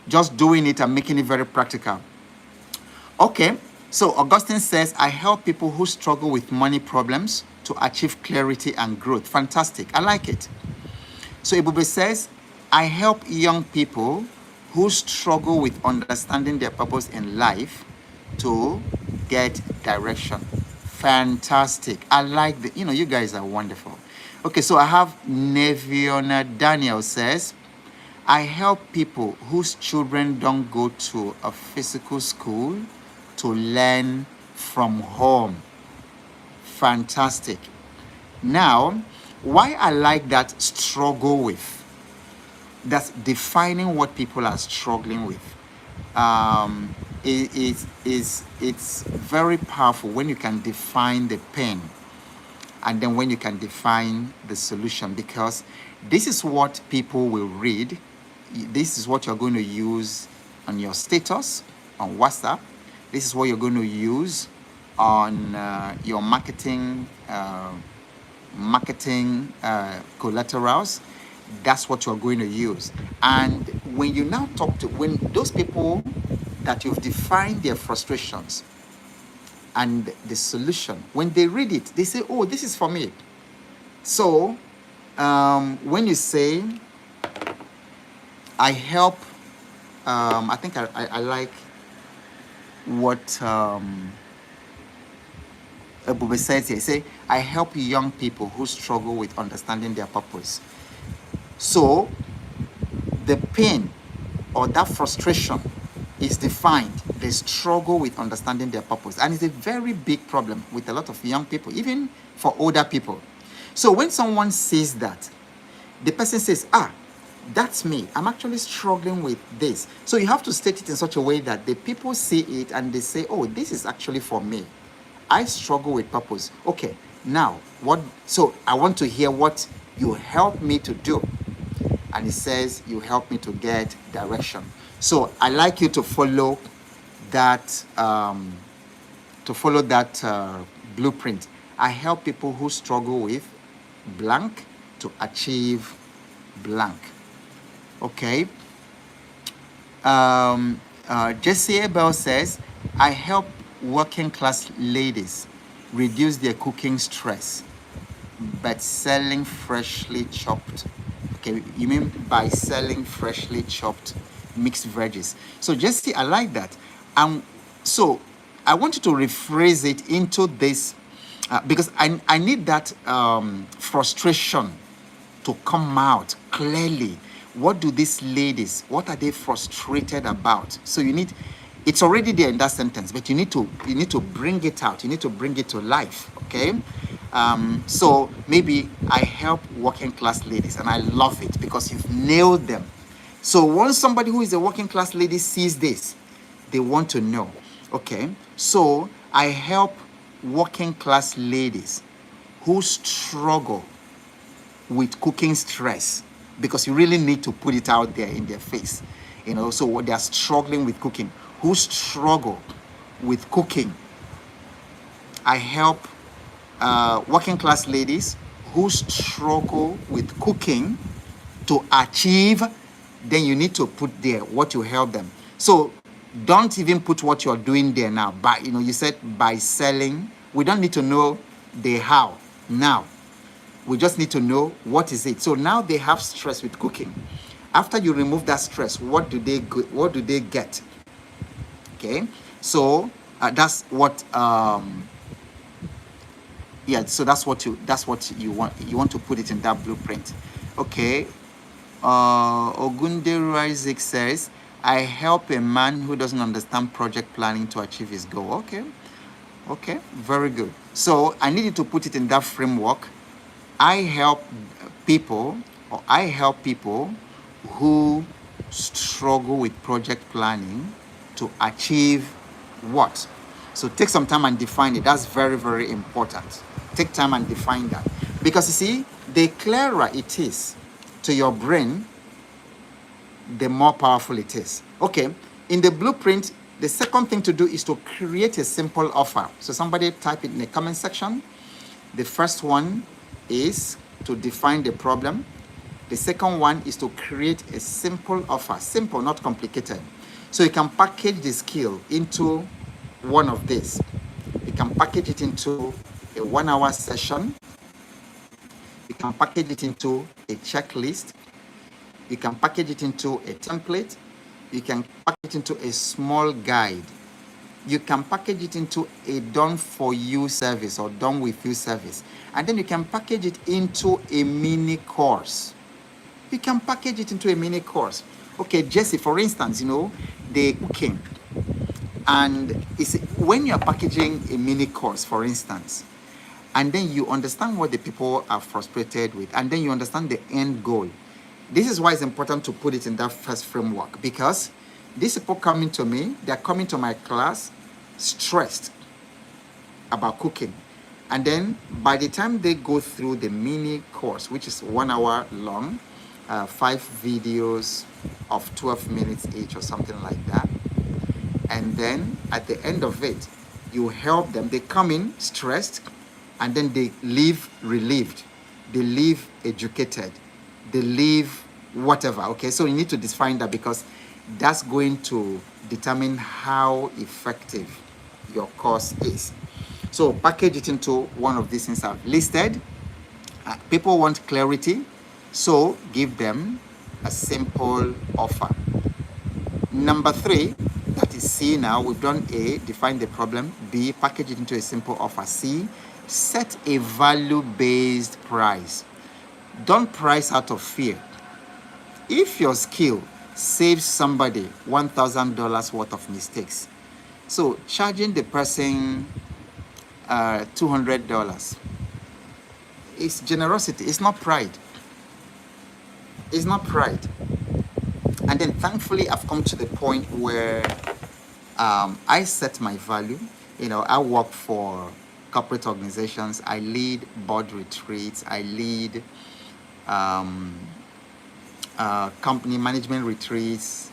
Just doing it and making it very practical. Okay, so Augustine says, I help people who struggle with money problems to achieve clarity and growth. Fantastic, I like it. So Ebube says, I help young people who struggle with understanding their purpose in life to get direction. Fantastic. I like the, you guys are wonderful. Okay, so I have Neviona Daniel says, I help people whose children don't go to a physical school to learn from home. Fantastic. Now, why I like that struggle with, that's defining what people are struggling with. It's very powerful when you can define the pain and then when you can define the solution, because this is what people will read. This is what you're going to use on your status on WhatsApp. This is what you're going to use on your marketing collaterals. That's what you're going to use. And when you now talk to, when those people that you've defined their frustrations and the solution, when they read it, they say, oh, this is for me. So when you say, I help, I think I like what Ebube says here. Say, I help young people who struggle with understanding their purpose. So the pain or that frustration is defined. They struggle with understanding their purpose. And it's a very big problem with a lot of young people, even for older people. So when someone says that, the person says, that's me. I'm actually struggling with this. So you have to state it in such a way that the people see it and they say, oh, this is actually for me. I struggle with purpose. Okay, now what? So I want to hear what you help me to do. And it says you help me to get direction. So I like you to follow that blueprint. I help people who struggle with blank to achieve blank. Okay. Jessie Abel says, I help working class ladies reduce their cooking stress by selling freshly chopped. Okay, you mean by selling freshly chopped mixed veggies. So Jessie, I like that. So I want you to rephrase it into this because I need that frustration to come out clearly. What do these ladies, what are they frustrated about? So you need, it's already there in that sentence, but you need to bring it out. You need to bring it to life, okay? So maybe I help working class ladies, and I love it because you've nailed them. So once somebody who is a working class lady sees this, they want to know, okay? So I help working class ladies who struggle with cooking stress, because you really need to put it out there in their face, so what they're struggling with cooking, who struggle with cooking. I help working class ladies who struggle with cooking to achieve. Then you need to put there what you help them. So don't even put what you're doing there now. But you said by selling. We don't need to know the how now. We just need to know what is it. So now they have stress with cooking. After you remove that stress, what do they get? Okay, so that's what so that's what you want. You want to put it in that blueprint. Okay. Ogunde Isaac says, I help a man who doesn't understand project planning to achieve his goal. Okay, very good. So I need you to put it in that framework. I help people who struggle with project planning to achieve what? So take some time and define it. That's very, very important. Take time and define that. Because you see, the clearer it is to your brain, the more powerful it is. Okay, in the blueprint, the second thing to do is to create a simple offer. So somebody type it in the comment section. The first one is to define the problem. The second one is to create a simple offer. Simple, not complicated. So you can package the skill into one of these. You can package it into a 1 hour session. You can package it into a checklist. You can package it into a template. You can package it into a small guide. You can package it into a done for you service or done with you service. And then you can package it into a mini course. You can package it into a mini course. Okay, Jesse, for instance, the cooking. And when you're packaging a mini course, for instance, and then you understand what the people are frustrated with, and then you understand the end goal. This is why it's important to put it in that first framework, because these people coming to me, they're coming to my class stressed about cooking. And then by the time they go through the mini course, which is 1 hour long, 5 videos of 12 minutes each or something like that, and then at the end of it, you help them. They come in stressed, and then they leave relieved. They leave educated. They leave whatever. Okay, so you need to define that, because that's going to determine how effective your course is. So package it into one of these things I've listed. People want clarity, so give them a simple offer. Number 3, that is C now. We've done A, define the problem. B, package it into a simple offer. C, set a value-based price. Don't price out of fear. If your skill saves somebody $1,000 worth of mistakes, so charging the person $200 is generosity. It's not pride. It's not pride. And then thankfully, I've come to the point where I set my value. I work for corporate organizations. I lead board retreats. I lead company management retreats.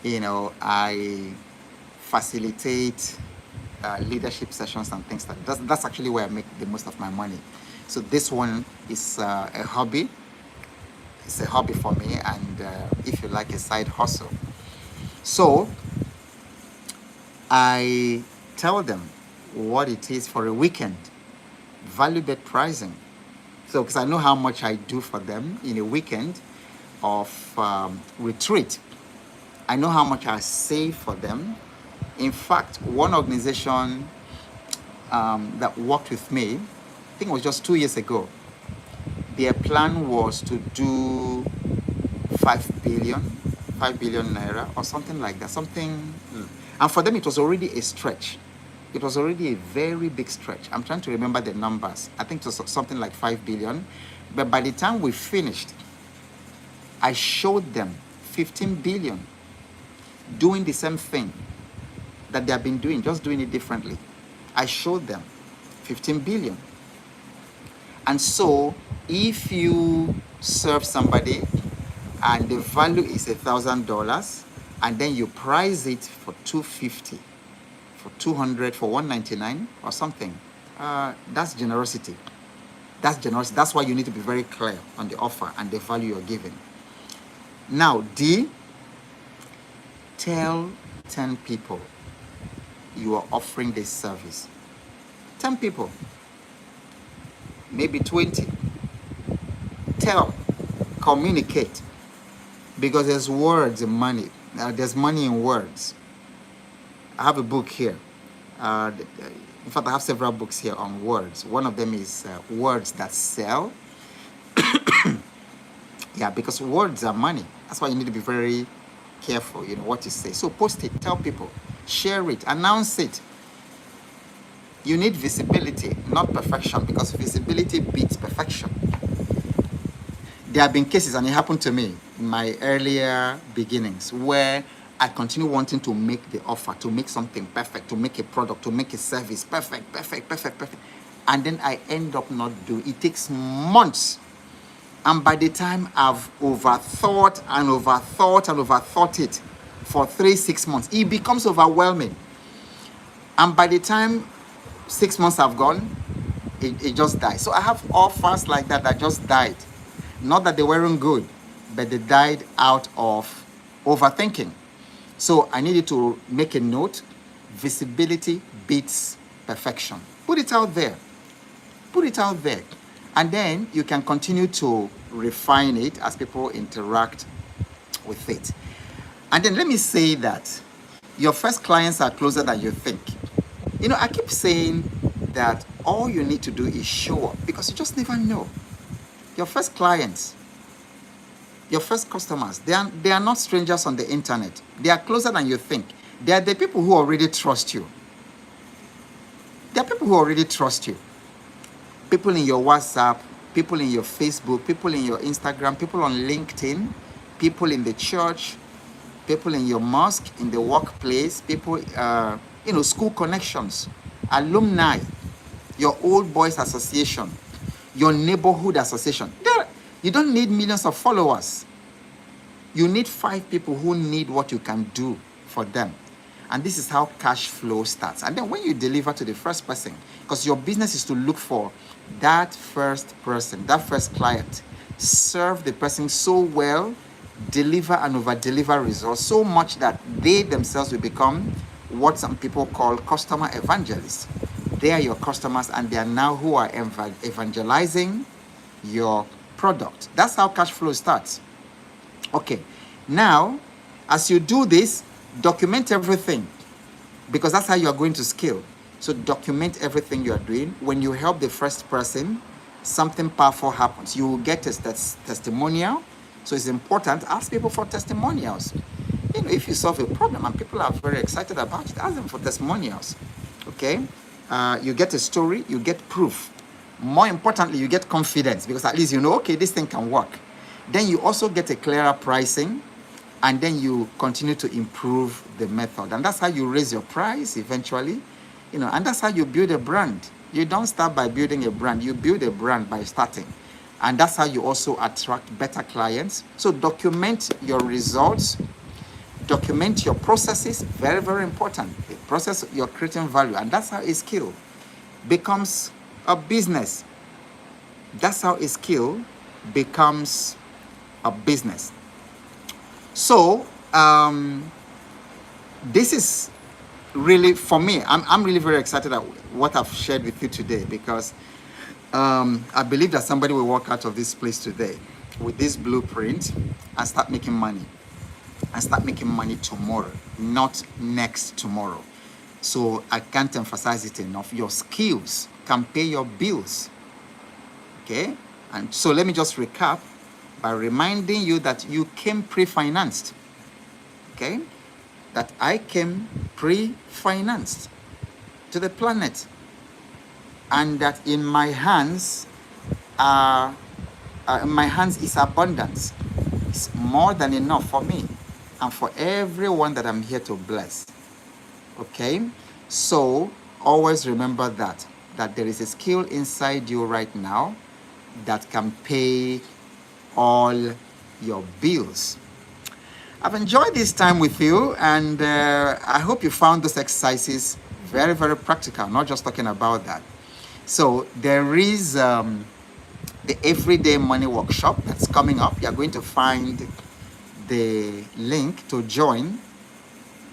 I facilitate leadership sessions and things like that. That's actually where I make the most of my money. So this one is a hobby. It's a hobby for me, and if you like, a side hustle. So I tell them what it is for a weekend, value-based pricing. So because I know how much I do for them in a weekend of retreat. I know how much I save for them. In fact, one organization that worked with me, I think it was just 2 years ago, their plan was to do 5 billion naira or something like that. And for them, it was already a stretch. It was already a very big stretch. I'm trying to remember the numbers. I think it was something like 5 billion. But by the time we finished, I showed them 15 billion doing the same thing that they have been doing, just doing it differently. I showed them 15 billion. And so if you serve somebody and the value is $1,000, and then you price it for $250, for $200, for $199 or something, that's generosity. That's generosity. That's why you need to be very clear on the offer and the value you're giving. Now, D, tell 10 people you are offering this service. 10 people, maybe 20. Tell, communicate, because there's words and money. There's money in words. I have a book here. In fact, I have several books here on words. One of them is Words That Sell. Yeah, because words are money. That's why you need to be very careful, what you say. So post it, tell people, share it, announce it. You need visibility, not perfection, because visibility beats perfection. There have been cases, and it happened to me in my earlier beginnings, where I continue wanting to make the offer, to make something perfect, to make a product, to make a service perfect, perfect, perfect, perfect. And then I end up not doing it. It takes months. And by the time I've overthought and overthought and overthought it for 3-6 months, it becomes overwhelming. And by the time 6 months have gone, it just died. So I have offers like that just died. Not that they weren't good, but they died out of overthinking. So I needed to make a note. Visibility beats perfection. Put it out there. Put it out there. And then you can continue to refine it as people interact with it. And then let me say that your first clients are closer than you think. You know, I keep saying that all you need to do is show up, because you just never know. Your first clients, your first customers, they are not strangers on the internet. They are closer than you think. They are the people who already trust you. They are people who already trust you. People in your WhatsApp, people in your Facebook, people in your Instagram, people on LinkedIn, people in the church, people in your mosque, in the workplace, people, school connections, alumni, your old boys association, your neighborhood association. You don't need millions of followers. You need 5 people who need what you can do for them. And this is how cash flow starts. And then when you deliver to the first person, because your business is to look for that first person, that first client, serve the person so well, deliver and over-deliver results so much that they themselves will become what some people call customer evangelists. They are your customers, and they are now who are evangelizing your product. That's how cash flow starts. Okay, now, as you do this, document everything, because that's how you are going to scale. So document everything you are doing. When you help the first person, something powerful happens. You will get a testimonial. So it's important, ask people for testimonials. You know, if you solve a problem and people are very excited about it, ask them for testimonials. Okay? You get a story, you get proof. More importantly, you get confidence, because at least you know, okay, this thing can work. Then you also get a clearer pricing, and then you continue to improve the method. And that's how you raise your price eventually. You know, and that's how you build a brand. You don't start by building a brand, you build a brand by starting. And that's how you also attract better clients. So document your results, document your processes, very, very important. The process you're creating value, and that's how a skill becomes a business. That's how a skill becomes a business. So this is really, for me, I'm really very excited at what I've shared with you today, because I believe that somebody will walk out of this place today with this blueprint and start making money. And start making money tomorrow, not next tomorrow. So I can't emphasize it enough. Your skills can pay your bills. Okay? And so let me just recap by reminding you that you came pre-financed. Okay? That I came pre-financed to the planet. And that in my hands is abundance. It's more than enough for me and for everyone that I'm here to bless. Okay? So always remember that there is a skill inside you right now that can pay all your bills. I've enjoyed this time with you, and I hope you found those exercises very, very practical, not just talking about that. So there is the Everyday Money Workshop that's coming up. You're going to find the link to join.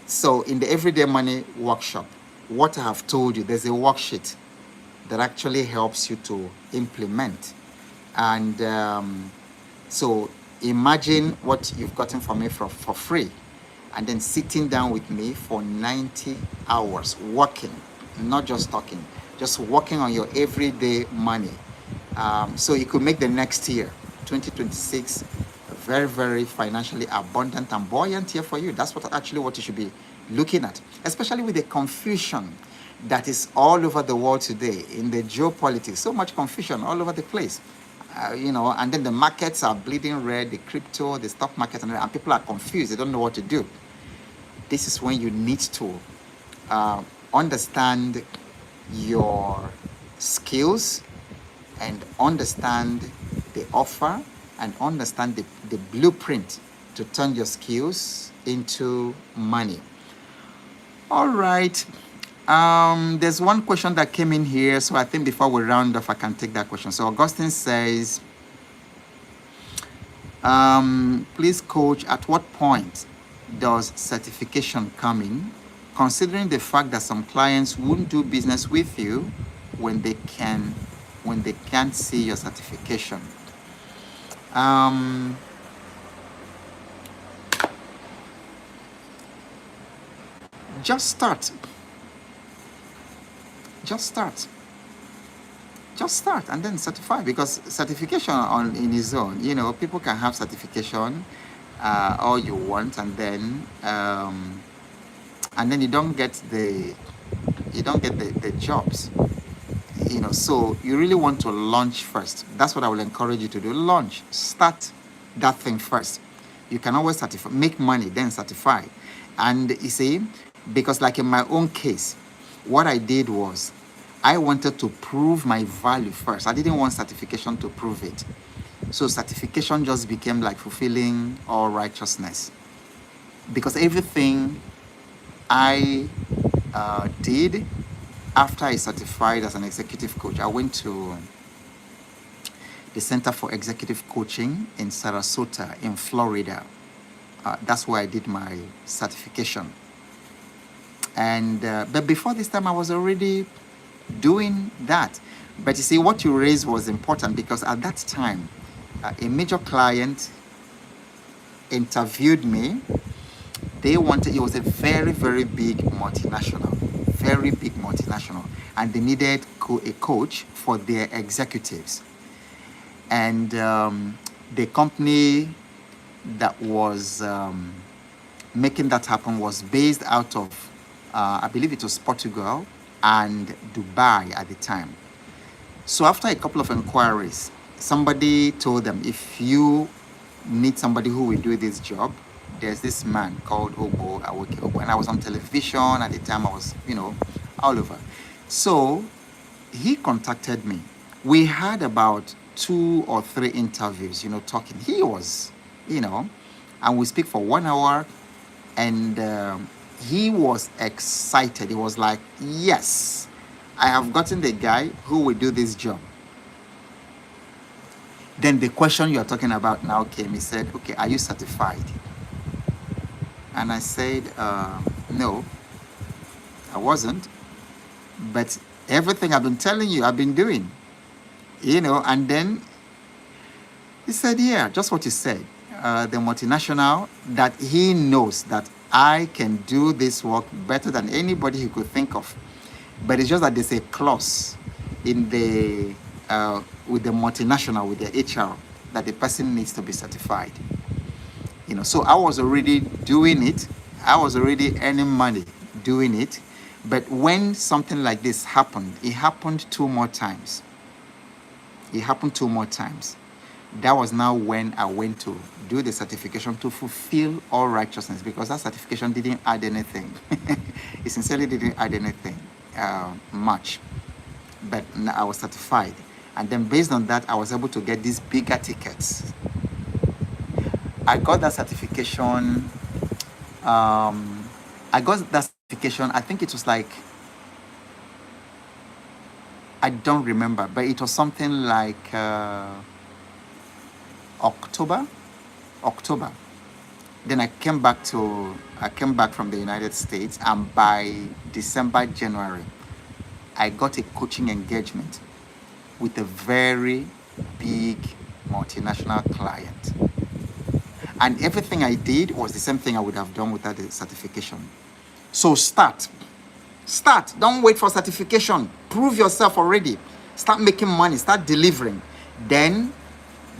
So in the Everyday Money Workshop, what I have told you, there's a worksheet that actually helps you to implement. And so imagine what you've gotten from me for free, and then sitting down with me for 90 hours, working, not just talking, just working on your everyday money. So you could make the next year, 2026, a very, very financially abundant and buoyant year for you. That's what you should be looking at, especially with the confusion that is all over the world today in the geopolitics. So much confusion all over the place. And then the markets are bleeding red, the crypto, the stock market, and people are confused. They don't know what to do. this is when you need to understand your skills and understand the offer and understand the blueprint to turn your skills into money. All right. There's one question that came in here, so I think before we round off, I can take that question. So Augustine says, please coach, at what point does certification come in, considering the fact that some clients won't do business with you when they can't see your certification? Just start. Just start and then certify, because certification in its own, people can have certification all you want, and then you don't get the jobs. So you really want to launch first. That's what I will encourage you to do. Launch. Start that thing first. You can always certify, make money, then certify. And you see, because like in my own case, what I did was I wanted to prove my value first. I didn't want certification to prove it. So certification just became like fulfilling all righteousness. Because everything I did after I certified as an executive coach, I went to the Center for Executive Coaching in Sarasota in Florida. That's where I did my certification. And but before this time, I was already doing that. But you see, what you raised was important, because at that time, a major client interviewed me. It was a very, very big multinational, and they needed a coach for their executives. And the company that was making that happen was based out of, I believe it was Portugal and Dubai at the time. So after a couple of inquiries, somebody told them, if you need somebody who will do this job, there's this man called Obo, Awoke Obo. And I was on television at the time. I was, all over. So he contacted me. We had about 2 or 3 interviews, talking. He was, and we speak for 1 hour. And he was excited. He was like, yes, I have gotten the guy who will do this job. Then the question you're talking about now came. He said, okay, are you certified? And I said, no, I wasn't. But everything I've been telling you, I've been doing. And then he said, yeah, just what you said. The multinational, that he knows that I can do this work better than anybody he could think of. But it's just that there's a clause in the with the multinational, with the HR, that the person needs to be certified. So I was already doing it. I was already earning money doing it. But when something like this happened, it happened 2 more times. That was now when I went to do the certification to fulfill all righteousness, because that certification didn't add anything. It sincerely didn't add anything much. But I was certified. And then based on that, I was able to get these bigger tickets. I got that certification. I think it was like, I don't remember, but it was something like October. Then I came back from the United States, and by December, January, I got a coaching engagement with a very big multinational client. And everything I did was the same thing I would have done without the certification. So start. Don't wait for certification. Prove yourself already. Start making money. Start delivering. Then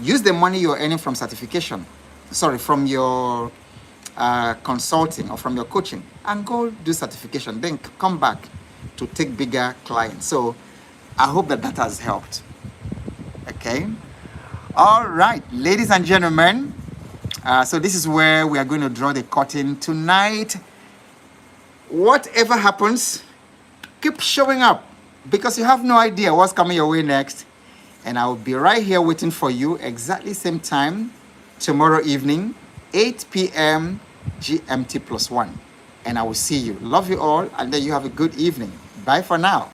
use the money you're earning from from your consulting or from your coaching, and go do certification. Then come back to take bigger clients. So I hope that has helped. Okay. All right, ladies and gentlemen. So this is where we are going to draw the curtain tonight. whatever happens, keep showing up because you have no idea what's coming your way next. And I will be right here waiting for you exactly same time tomorrow evening, 8 p.m. GMT+1. And I will see you. Love you all, and then you have a good evening. Bye for now.